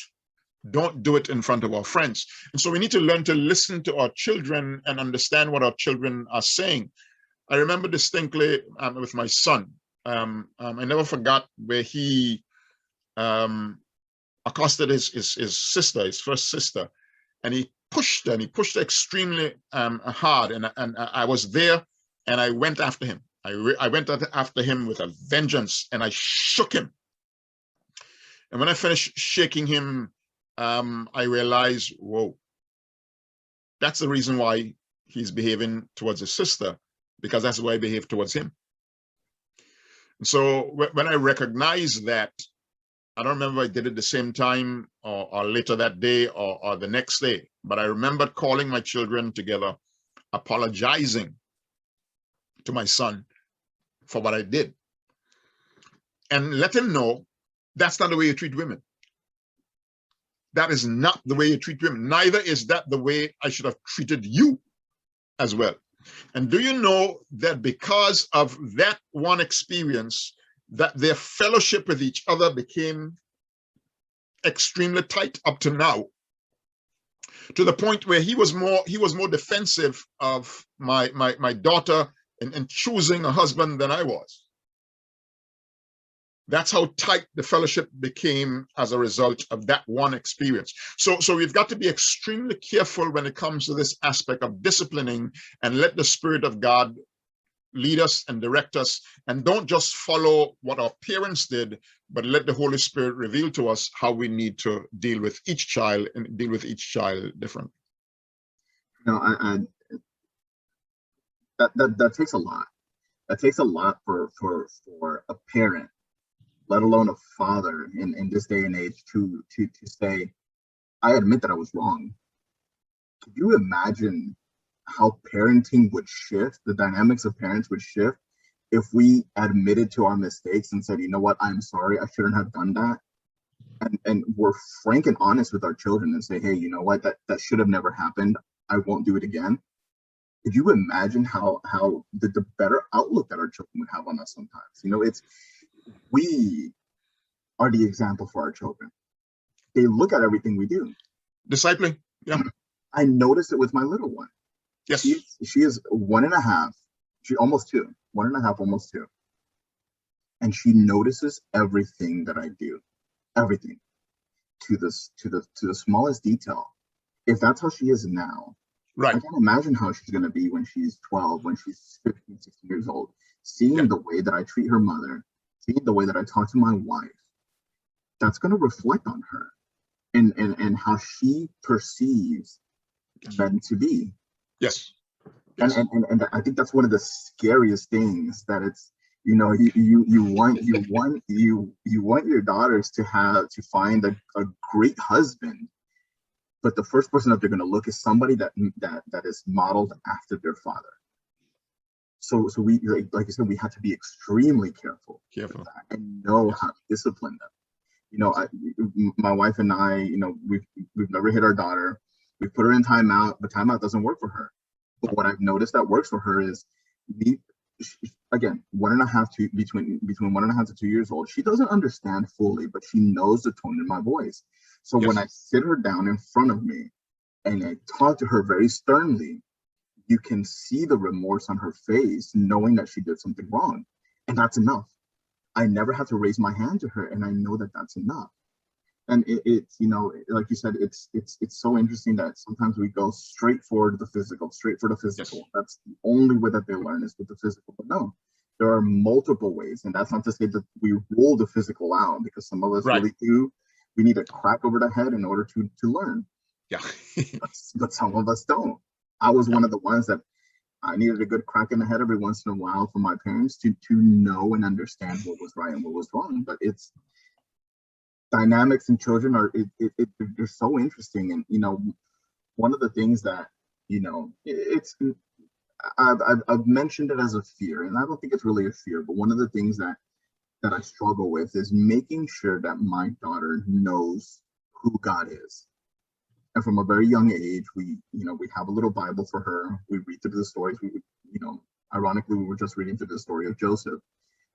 [SPEAKER 4] do it in front of our friends. And so we need to learn to listen to our children and understand what our children are saying. I remember distinctly with my son, I never forgot where he accosted his sister, his first sister, and he pushed her, extremely hard. And I was there, and I went after him. I went after him with a vengeance, and I shook him. And when I finished shaking him, I realized, whoa, that's the reason why he's behaving towards his sister, because that's the way I behave towards him. And so when I recognized that, I don't remember if I did it the same time or later that day or the next day, but I remember calling my children together, apologizing to my son for what I did, and let him know that's not the way you treat women. That is not the way you treat women. Neither is that the way I should have treated you as well. And do you know that because of that one experience, that their fellowship with each other became extremely tight up to now, to the point where he was more defensive of my daughter in choosing a husband than I was. That's how tight the fellowship became as a result of that one experience. So we've got to be extremely careful when it comes to this aspect of disciplining, and let the Spirit of God lead us and direct us, and don't just follow what our parents did, but let the Holy Spirit reveal to us how we need to deal with each child and deal with each child different.
[SPEAKER 3] That takes a lot. That takes a lot for a parent, let alone a father in this day and age, to say, I admit that I was wrong. Could you imagine how parenting would shift, the dynamics of parents would shift, if we admitted to our mistakes and said, you know what, I'm sorry, I shouldn't have done that. And we're frank and honest with our children and say, hey, you know what, that should have never happened. I won't do it again. Could you imagine how the better outlook that our children would have on us sometimes? We are the example for our children. They look at everything we do.
[SPEAKER 4] Discipling, yeah.
[SPEAKER 3] I notice it with my little one.
[SPEAKER 4] Yes.
[SPEAKER 3] She is 1.5. She almost 2. 1.5, almost 2. And she notices everything that I do. Everything. To the smallest detail. If that's how she is now,
[SPEAKER 4] right,
[SPEAKER 3] I can't imagine how she's going to be when she's 12, when she's 15, 16 years old. Seeing the way that I treat her mother, seeing the way that I talk to my wife, that's going to reflect on her and how she perceives men to be.
[SPEAKER 4] Yes.
[SPEAKER 3] And I think that's one of the scariest things, that it's, you want your daughters to find a great husband, but the first person that they're going to look is somebody that is modeled after their father. So we, like you said, we have to be extremely careful and know how to discipline them. My wife and I, we've never hit our daughter. We put her in timeout, but timeout doesn't work for her. But what I've noticed that works for her is, again, 1.5 to between 1.5 to 2 years old. She doesn't understand fully, but she knows the tone in my voice. So when I sit her down in front of me and I talk to her very sternly, you can see the remorse on her face, knowing that she did something wrong, and that's enough. I never have to raise my hand to her, and I know that that's enough. And it's like you said, it's so interesting that sometimes we go straight for the physical. Yes. That's the only way that they learn, is with the physical. But no, there are multiple ways, and that's not to say that we rule the physical out, because some of us really do. We need a crack over the head in order to learn.
[SPEAKER 4] Yeah.
[SPEAKER 3] but some of us don't. I was one of the ones that I needed a good crack in the head every once in a while from my parents to know and understand what was right and what was wrong. But it's dynamics in children they're so interesting. And one of the things that I've mentioned it as a fear, and I don't think it's really a fear, but one of the things that I struggle with is making sure that my daughter knows who God is. And from a very young age, we have a little Bible for her. We read through the stories. Ironically, we were just reading through the story of Joseph.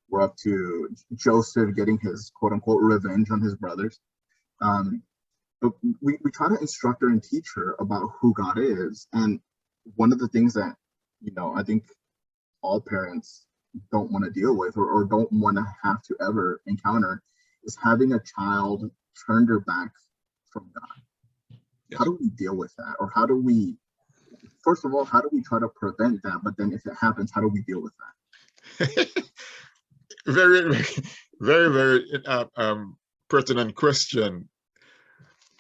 [SPEAKER 3] We're up to Joseph getting his quote unquote revenge on his brothers. But we try to instruct her and teach her about who God is. And one of the things that, I think all parents don't want to deal with or don't want to have to ever encounter is having a child turn their back from God. Yes. How do we deal with that? Or first of all, how do we try to prevent that? But then if it happens, how do we deal with that?
[SPEAKER 4] Very, very, very pertinent question.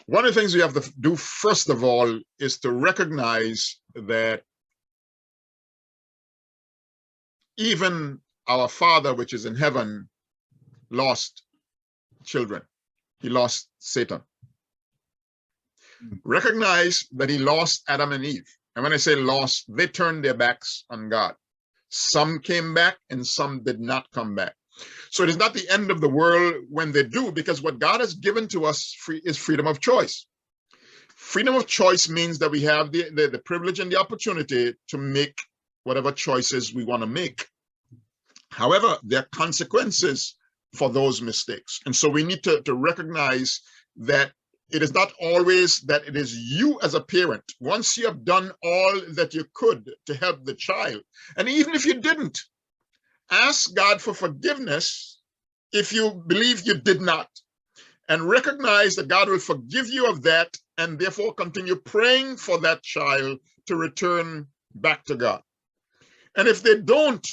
[SPEAKER 4] One of the things we have to do, first of all, is to recognize that even our Father, which is in heaven, lost children. He lost Satan. Recognize that he lost Adam and Eve. And when I say lost, they turned their backs on God. Some came back and some did not come back. So it is not the end of the world when they do, because what God has given to us is freedom of choice. Freedom of choice means that we have the privilege and the opportunity to make whatever choices we want to make. However, there are consequences for those mistakes. And so we need to recognize that it is not always that it is you as a parent. Once you have done all that you could to help the child, and even if you didn't, ask God for forgiveness if you believe you did not, and recognize that God will forgive you of that, and therefore continue praying for that child to return back to God. And if they don't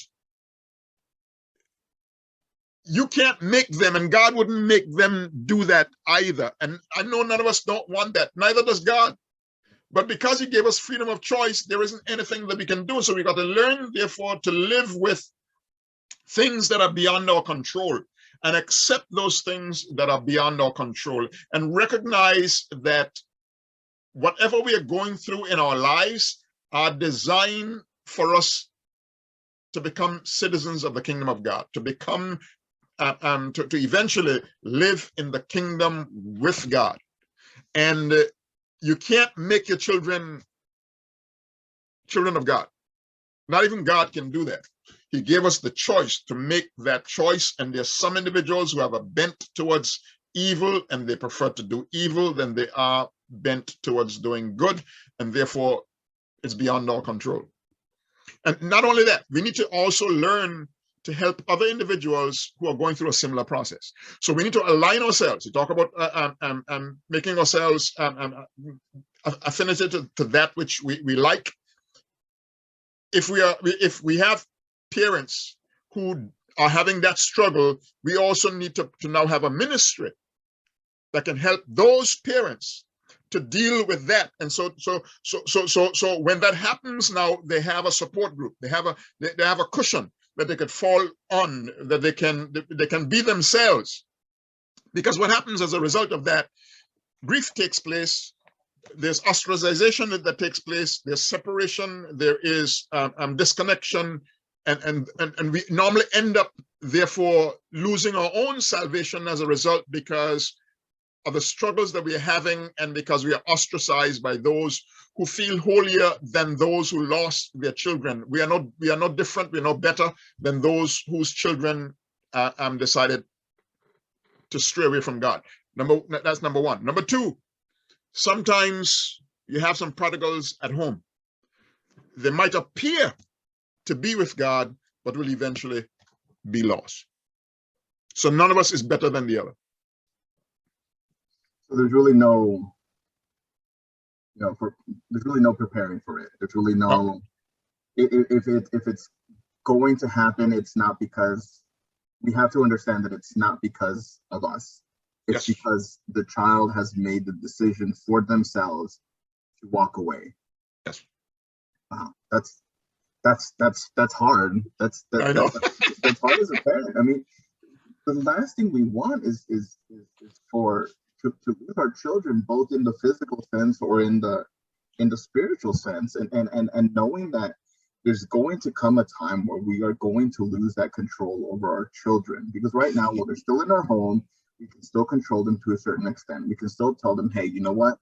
[SPEAKER 4] you can't make them, and God wouldn't make them do that either. And I know none of us don't want that. Neither does God. But because he gave us freedom of choice, there isn't anything that we can do. So we got to learn, therefore, to live with things that are beyond our control and accept those things that are beyond our control and recognize that whatever we are going through in our lives are designed for us to become citizens of the kingdom of God, to become, to eventually live in the kingdom with God. And you can't make your children of God. Not even God can do that. He gave us the choice to make that choice. And there's some individuals who have a bent towards evil and they prefer to do evil than they are bent towards doing good. And therefore, it's beyond our control. And not only that, we need to also learn to help other individuals who are going through a similar process. So we need to align ourselves. We talk about making ourselves affinity to that which we like. If we have parents who are having that struggle, we also need to now have a ministry that can help those parents to deal with that. And so when that happens, now they have a support group. They have a cushion that they could fall on, that they can be themselves. Because what happens as a result of that, grief takes place. There's ostracization that takes place. There's separation. There is disconnection, and we normally end up therefore losing our own salvation as a result because of the struggles that we are having, and because we are ostracized by those who feel holier than those who lost their children. We are not different. We're no better than those whose children decided to stray away from God. That's number one. Number two, sometimes you have some prodigals at home. They might appear to be with God, but will eventually be lost. So none of us is better than the other.
[SPEAKER 3] So there's really no, there's really no preparing for it. There's really no, if it's going to happen, it's not because, we have to understand that it's not because of us. It's because the child has made the decision for themselves to walk away.
[SPEAKER 4] Yes.
[SPEAKER 3] Wow, that's hard. That's hard as a parent. I mean, the last thing we want is for to lose our children, both in the physical sense or in the spiritual sense, and knowing that there's going to come a time where we are going to lose that control over our children. Because right now, while they're still in our home, we can still control them to a certain extent. We can still tell them, hey, you know what?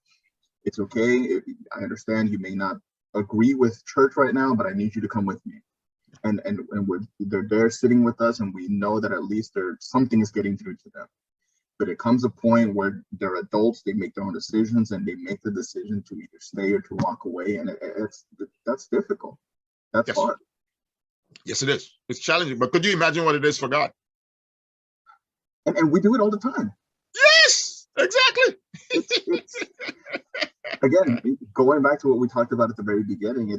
[SPEAKER 3] It's okay. I understand you may not agree with church right now, but I need you to come with me. And they're there sitting with us, and we know that at least something is getting through to them. But it comes a point where they're adults, they make their own decisions, and they make the decision to either stay or to walk away. And that's difficult. That's hard.
[SPEAKER 4] Yes, it is. It's challenging. But could you imagine what it is for God?
[SPEAKER 3] And we do it all the time.
[SPEAKER 4] Yes, exactly.
[SPEAKER 3] It's again, going back to what we talked about at the very beginning,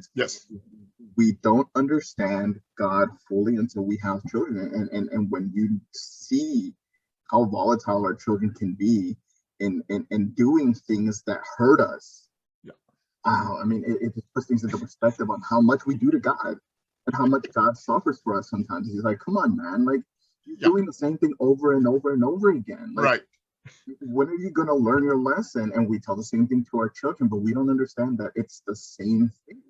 [SPEAKER 3] we don't understand God fully until we have children. And when you see how volatile our children can be in doing things that hurt us, wow, I mean, it just puts things into perspective on how much we do to God and how much God suffers for us sometimes. He's like, come on, man, like, you're doing the same thing over and over and over again. Like,
[SPEAKER 4] right.
[SPEAKER 3] When are you going to learn your lesson? And we tell the same thing to our children, but we don't understand that it's the same thing.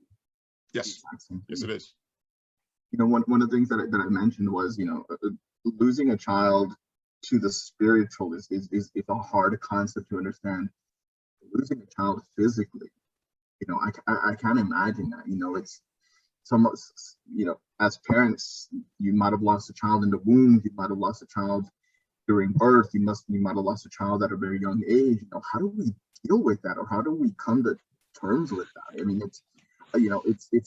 [SPEAKER 4] Yes. Yes, it is.
[SPEAKER 3] You know, one of the things that I mentioned was, losing a child to the spiritual is a hard concept to understand. Losing a child physically, I can't imagine that. It's some, as parents, you might have lost a child in the womb, you might have lost a child during birth, you might have lost a child at a very young age. How do we deal with that, or how do we come to terms with that? I mean, it's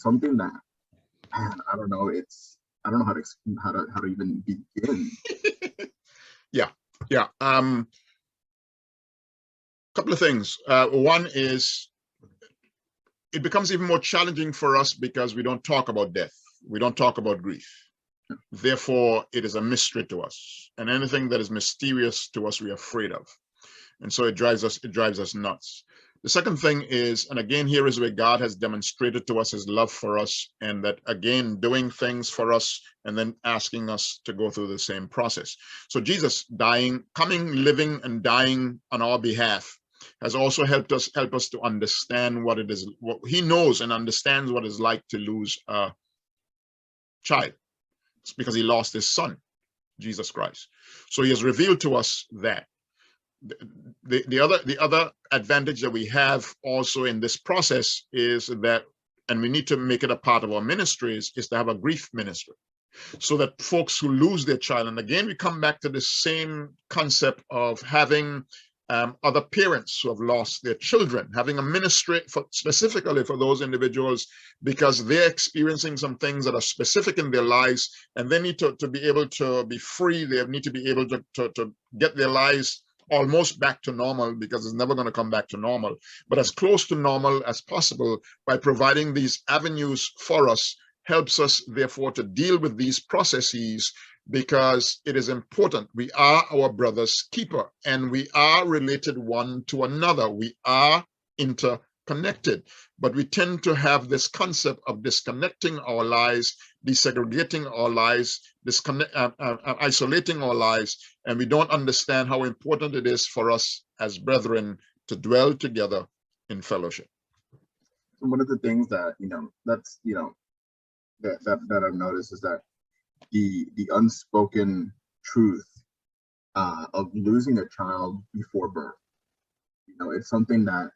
[SPEAKER 3] something that, man, I don't know. I don't know how to even begin.
[SPEAKER 4] Yeah. Couple of things. One is, it becomes even more challenging for us because we don't talk about death. We don't talk about grief. Therefore, it is a mystery to us. And anything that is mysterious to us, we are afraid of. And so it drives us nuts. The second thing is, and again, here is where God has demonstrated to us his love for us, and that again, doing things for us and then asking us to go through the same process. So Jesus dying, coming, living, and dying on our behalf has also helped us to understand what it is, what he knows and understands what it's like to lose a child. It's because he lost his son, Jesus Christ. So he has revealed to us that. The other advantage that we have also in this process is that, and we need to make it a part of our ministries, is to have a grief ministry, so that folks who lose their child, and again we come back to the same concept of having other parents who have lost their children, having a ministry specifically for those individuals, because they're experiencing some things that are specific in their lives, and they need to be able to be free. They need to be able to get their lives almost back to normal, because it's never going to come back to normal, but as close to normal as possible by providing these avenues for us, helps us therefore to deal with these processes, because it is important. We are our brother's keeper, and we are related one to another. We are interconnected, but we tend to have this concept of disconnecting our lives, desegregating our lives, isolating our lives, and we don't understand how important it is for us as brethren to dwell together in fellowship.
[SPEAKER 3] One of the things that that I've noticed is that the unspoken truth of losing a child before birth. It's something that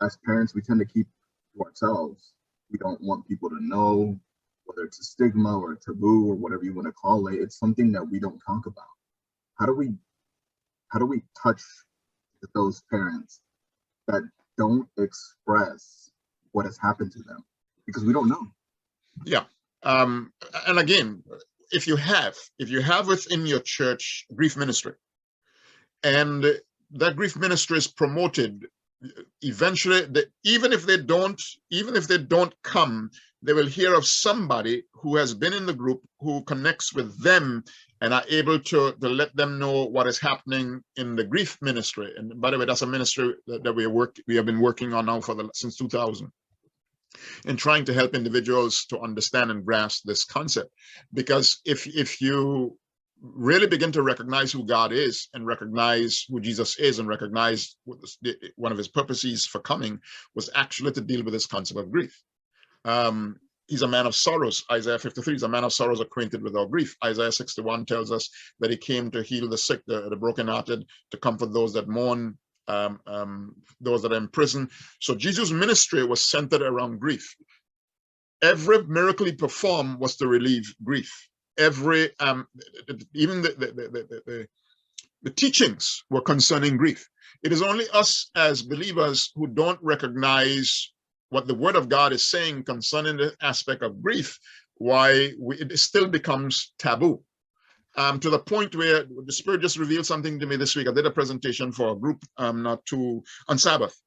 [SPEAKER 3] as parents we tend to keep to ourselves. We don't want people to know, whether it's a stigma or a taboo or whatever you want to call it. It's something that we don't talk about. How do we touch those parents that don't express what has happened to them? Because we don't know.
[SPEAKER 4] Yeah. And again, if you have within your church grief ministry, and that grief ministry is promoted, eventually, even if they don't come, they will hear of somebody who has been in the group, who connects with them and are able to let them know what is happening in the grief ministry. And by the way, that's a ministry that we have been working on now since 2000. In trying to help individuals to understand and grasp this concept. Because if you really begin to recognize who God is, and recognize who Jesus is, and recognize one of his purposes for coming was actually to deal with this concept of grief. He's a man of sorrows. Isaiah 53 is a man of sorrows, acquainted with our grief. Isaiah 61 tells us that he came to heal the sick, the brokenhearted, to comfort those that mourn, those that are in prison. So Jesus' ministry was centered around grief. Every miracle he performed was to relieve grief. Every even the teachings were concerning grief. It is only us as believers who don't recognize what the Word of God is saying concerning the aspect of grief, why it still becomes taboo. To the point where the Spirit just revealed something to me this week. I did a presentation for a group on Sabbath.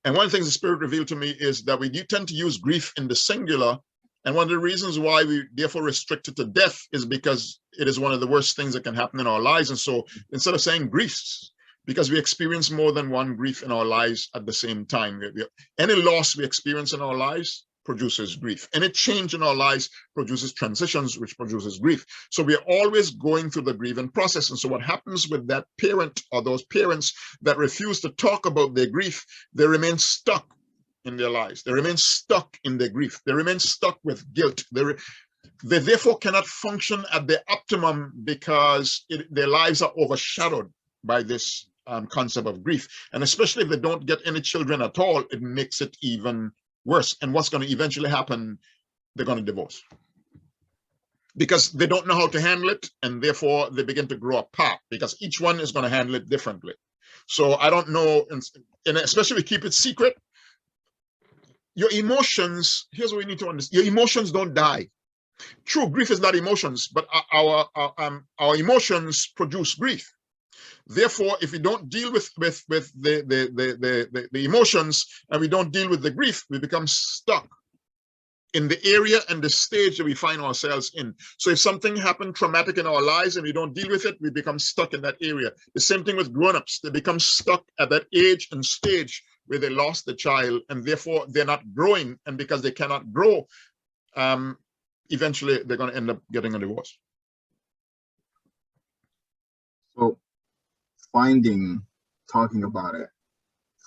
[SPEAKER 4] And one of the things the Spirit revealed to me is that we do tend to use grief in the singular. And one of the reasons why we therefore restrict it to death is because it is one of the worst things that can happen in our lives. And so instead of saying griefs, because we experience more than one grief in our lives at the same time. Any loss we experience in our lives produces grief. Any change in our lives produces transitions, which produces grief. So we are always going through the grieving process. And so what happens with that parent, or those parents that refuse to talk about their grief, they remain stuck in their lives. They remain stuck in their grief. They remain stuck with guilt. They therefore cannot function at their optimum, because their lives are overshadowed by this concept of grief. And especially if they don't get any children at all, it makes it even worse. And what's going to eventually happen, they're going to divorce. Because they don't know how to handle it, and therefore they begin to grow apart, because each one is going to handle it differently. So I don't know, and especially if we keep it secret, your emotions, here's what we need to understand. Your emotions don't die. True, grief is not emotions, but our emotions produce grief. Therefore, if we don't deal with the emotions, and we don't deal with the grief, we become stuck in the area and the stage that we find ourselves in. So if something happened traumatic in our lives and we don't deal with it, we become stuck in that area. The same thing with grown-ups. They become stuck at that age and stage where they lost the child, and therefore they're not growing. And because they cannot grow, eventually they're going to end up getting a divorce.
[SPEAKER 3] So talking about it,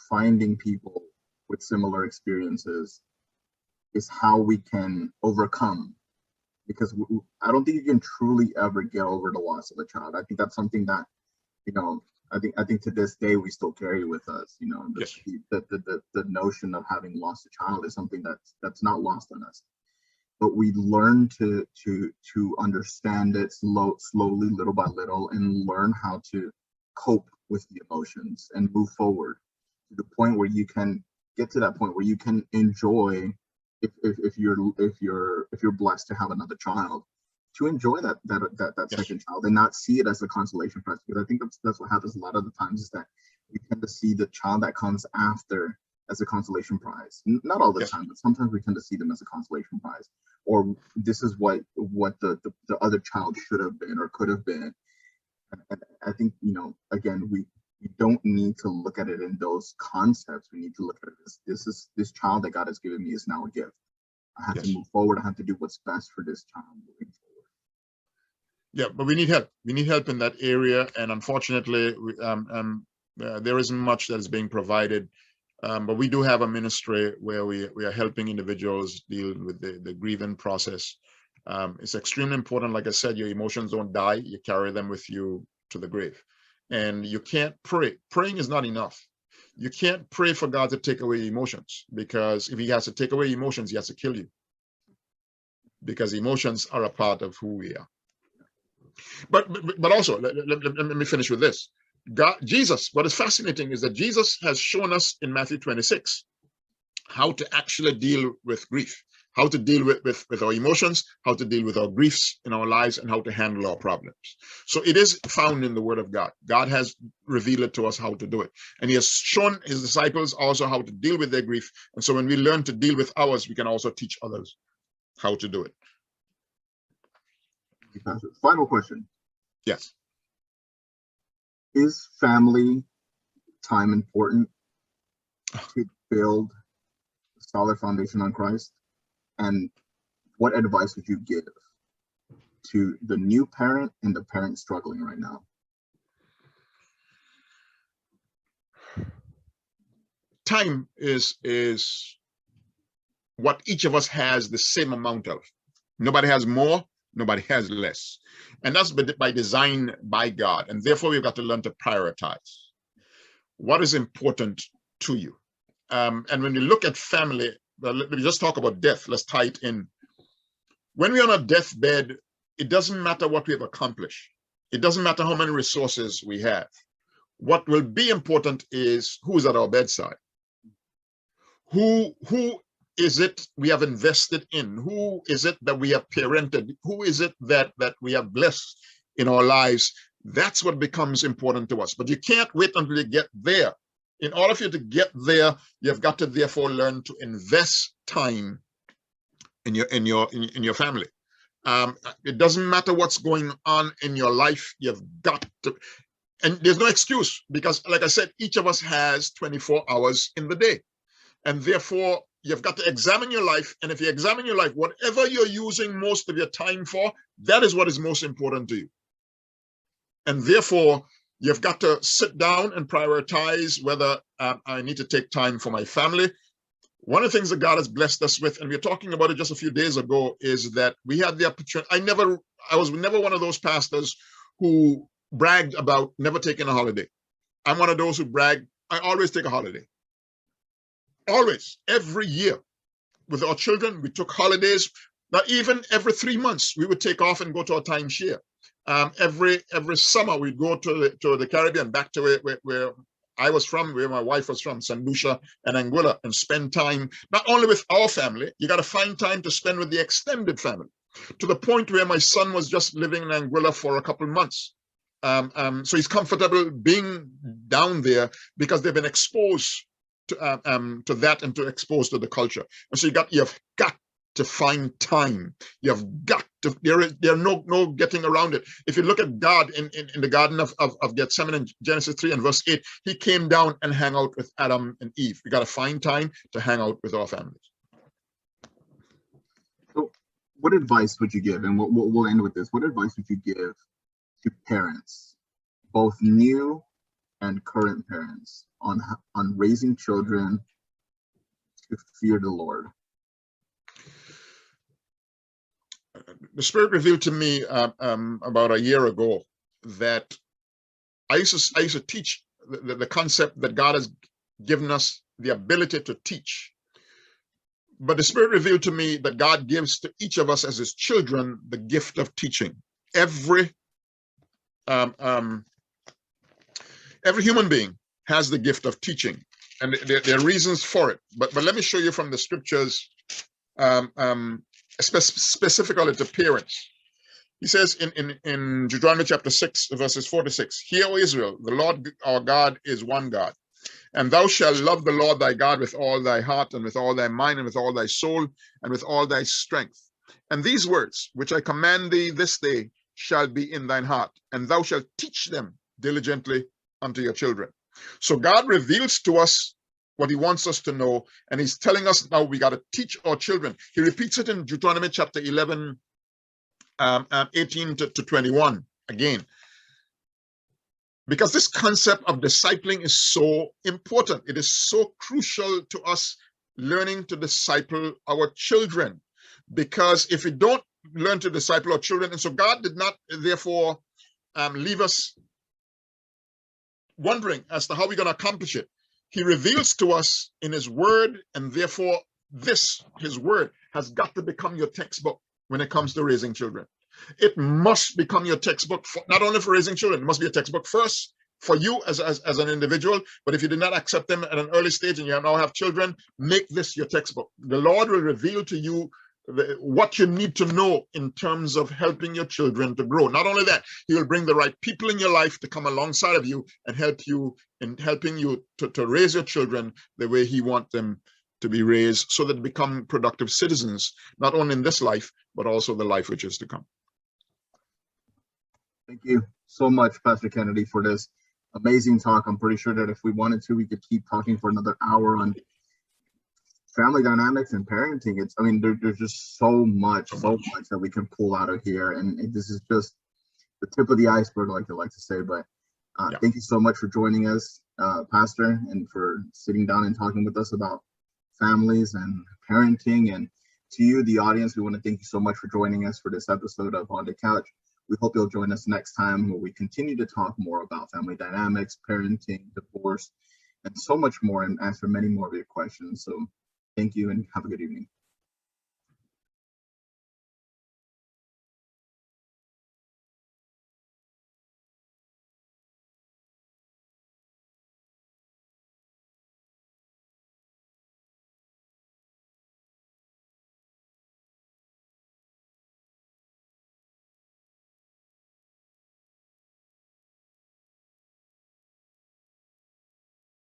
[SPEAKER 3] finding people with similar experiences is how we can overcome, because I don't think you can truly ever get over the loss of a child. I think that's something that, I think to this day we still carry with us.
[SPEAKER 4] Yes.
[SPEAKER 3] The notion of having lost a child is something that's not lost on us. But we learn to understand it slowly, little by little, and learn how to cope with the emotions and move forward to the point where you can get to that point where you can enjoy, if you're blessed to have another child, to enjoy that yes. second child and not see it as a consolation prize. Because I think that's what happens a lot of the times, is that we tend to see the child that comes after as a consolation prize. Not all the
[SPEAKER 4] yes.
[SPEAKER 3] time, but sometimes we tend to see them as a consolation prize, or this is what the other child should have been or could have been. And I think, again, we don't need to look at it in those concepts. We need to look at it as this child that God has given me is now a gift. I have
[SPEAKER 4] yes.
[SPEAKER 3] to move forward. I have to do what's best for this child moving forward.
[SPEAKER 4] Yeah, but we need help. We need help in that area, and unfortunately, there isn't much that is being provided. But we do have a ministry where we are helping individuals deal with the grieving process. It's extremely important. Like I said, your emotions don't die. You carry them with you to the grave. And you can't pray. Praying is not enough. You can't pray for God to take away emotions, because if he has to take away emotions, he has to kill you. Because emotions are a part of who we are. But also, let me finish with this. Jesus, what is fascinating is that Jesus has shown us in Matthew 26 how to actually deal with grief, how to deal with our emotions, how to deal with our griefs in our lives, and how to handle our problems. So it is found in the Word of God. God has revealed it to us how to do it. And he has shown his disciples also how to deal with their grief. And so when we learn to deal with ours, we can also teach others how to do it.
[SPEAKER 3] Final question.
[SPEAKER 4] Yes.
[SPEAKER 3] Is family time important to build a solid foundation on Christ? And what advice would you give to the new parent and the parent struggling right now?
[SPEAKER 4] Time is what each of us has the same amount of. Nobody has more, nobody has less. And that's by design by God. And therefore, we've got to learn to prioritize what is important to you. And when you look at family, let me just talk about death. Let's tie it in. When we're on a deathbed, it doesn't matter what we have accomplished. It doesn't matter how many resources we have. What will be important is who's at our bedside. Who is it we have invested in? Who is it that we have parented? Who is it that we have blessed in our lives? That's what becomes important to us. But you can't wait until you get there. In order for you to get there, you've got to therefore learn to invest time in your family. It doesn't matter what's going on in your life. You've got to, and there's no excuse, because like I said, each of us has 24 hours in the day. And therefore, you've got to examine your life. And if you examine your life, whatever you're using most of your time for, that is what is most important to you. And therefore, you've got to sit down and prioritize whether I need to take time for my family. One of the things that God has blessed us with, and we were talking about it just a few days ago, is that we had the opportunity. I was never one of those pastors who bragged about never taking a holiday. I'm one of those who brag, I always take a holiday. Always, every year. With our children, we took holidays. Now, even every 3 months, we would take off and go to a timeshare. Every summer, we'd go to the Caribbean, back to where I was from, where my wife was from, St. Lucia and Anguilla, and spend time, not only with our family, you got to find time to spend with the extended family, to the point where my son was just living in Anguilla for a couple of months. So he's comfortable being down there because they've been exposed to that and to exposed to the culture. And so you've got to find time. You've got to, there are no getting around it. If you look at God in the Garden of Gethsemane in Genesis 3 and verse 8, he came down and hung out with Adam and Eve. We got to find time to hang out with our families.
[SPEAKER 3] So what advice would you give, and we'll end with this, what advice would you give to parents, both new and current parents, on raising children to fear the Lord?
[SPEAKER 4] The Spirit revealed to me about a year ago that I used to teach the concept that God has given us the ability to teach. But the Spirit revealed to me that God gives to each of us as his children the gift of teaching. Every human being has the gift of teaching, and there are reasons for it. But let me show you from the scriptures, specifically to parents. He says in Deuteronomy chapter 6, verses 4 to 6, "Hear, O Israel, the Lord our God is one God. And thou shalt love the Lord thy God with all thy heart, and with all thy mind, and with all thy soul, and with all thy strength. And these words which I command thee this day shall be in thine heart, and thou shalt teach them diligently unto your children." So God reveals to us what he wants us to know, and he's telling us now we got to teach our children. He repeats it in Deuteronomy chapter 11, 18 to 21 again. Because this concept of discipling is so important. It is so crucial to us learning to disciple our children. Because if we don't learn to disciple our children, and so God did not therefore leave us wondering as to how we're going to accomplish it. He reveals to us in his word, and therefore this, his word, has got to become your textbook when it comes to raising children. It must become your textbook, not only for raising children. It must be a textbook first for you as an individual. But if you did not accept them at an early stage and you now have children, make this your textbook. The Lord will reveal to you what you need to know in terms of helping your children to grow. Not only that, he will bring the right people in your life to come alongside of you and help you in helping you to raise your children the way he wants them to be raised, so that they become productive citizens, not only in this life, but also the life which is to come.
[SPEAKER 3] Thank you so much, Pastor Kennedy, for this amazing talk. I'm pretty sure that if we wanted to, we could keep talking for another hour on family dynamics and parenting. There's just so much that we can pull out of here, and this is just the tip of the iceberg, like I like to say. But thank you so much for joining us, Pastor, and for sitting down and talking with us about families and parenting. And to you, the audience, we want to thank you so much for joining us for this episode of On the Couch. We hope you'll join us next time, where we continue to talk more about family dynamics, parenting, divorce, and so much more, and answer many more of your questions. So thank you and have a good evening.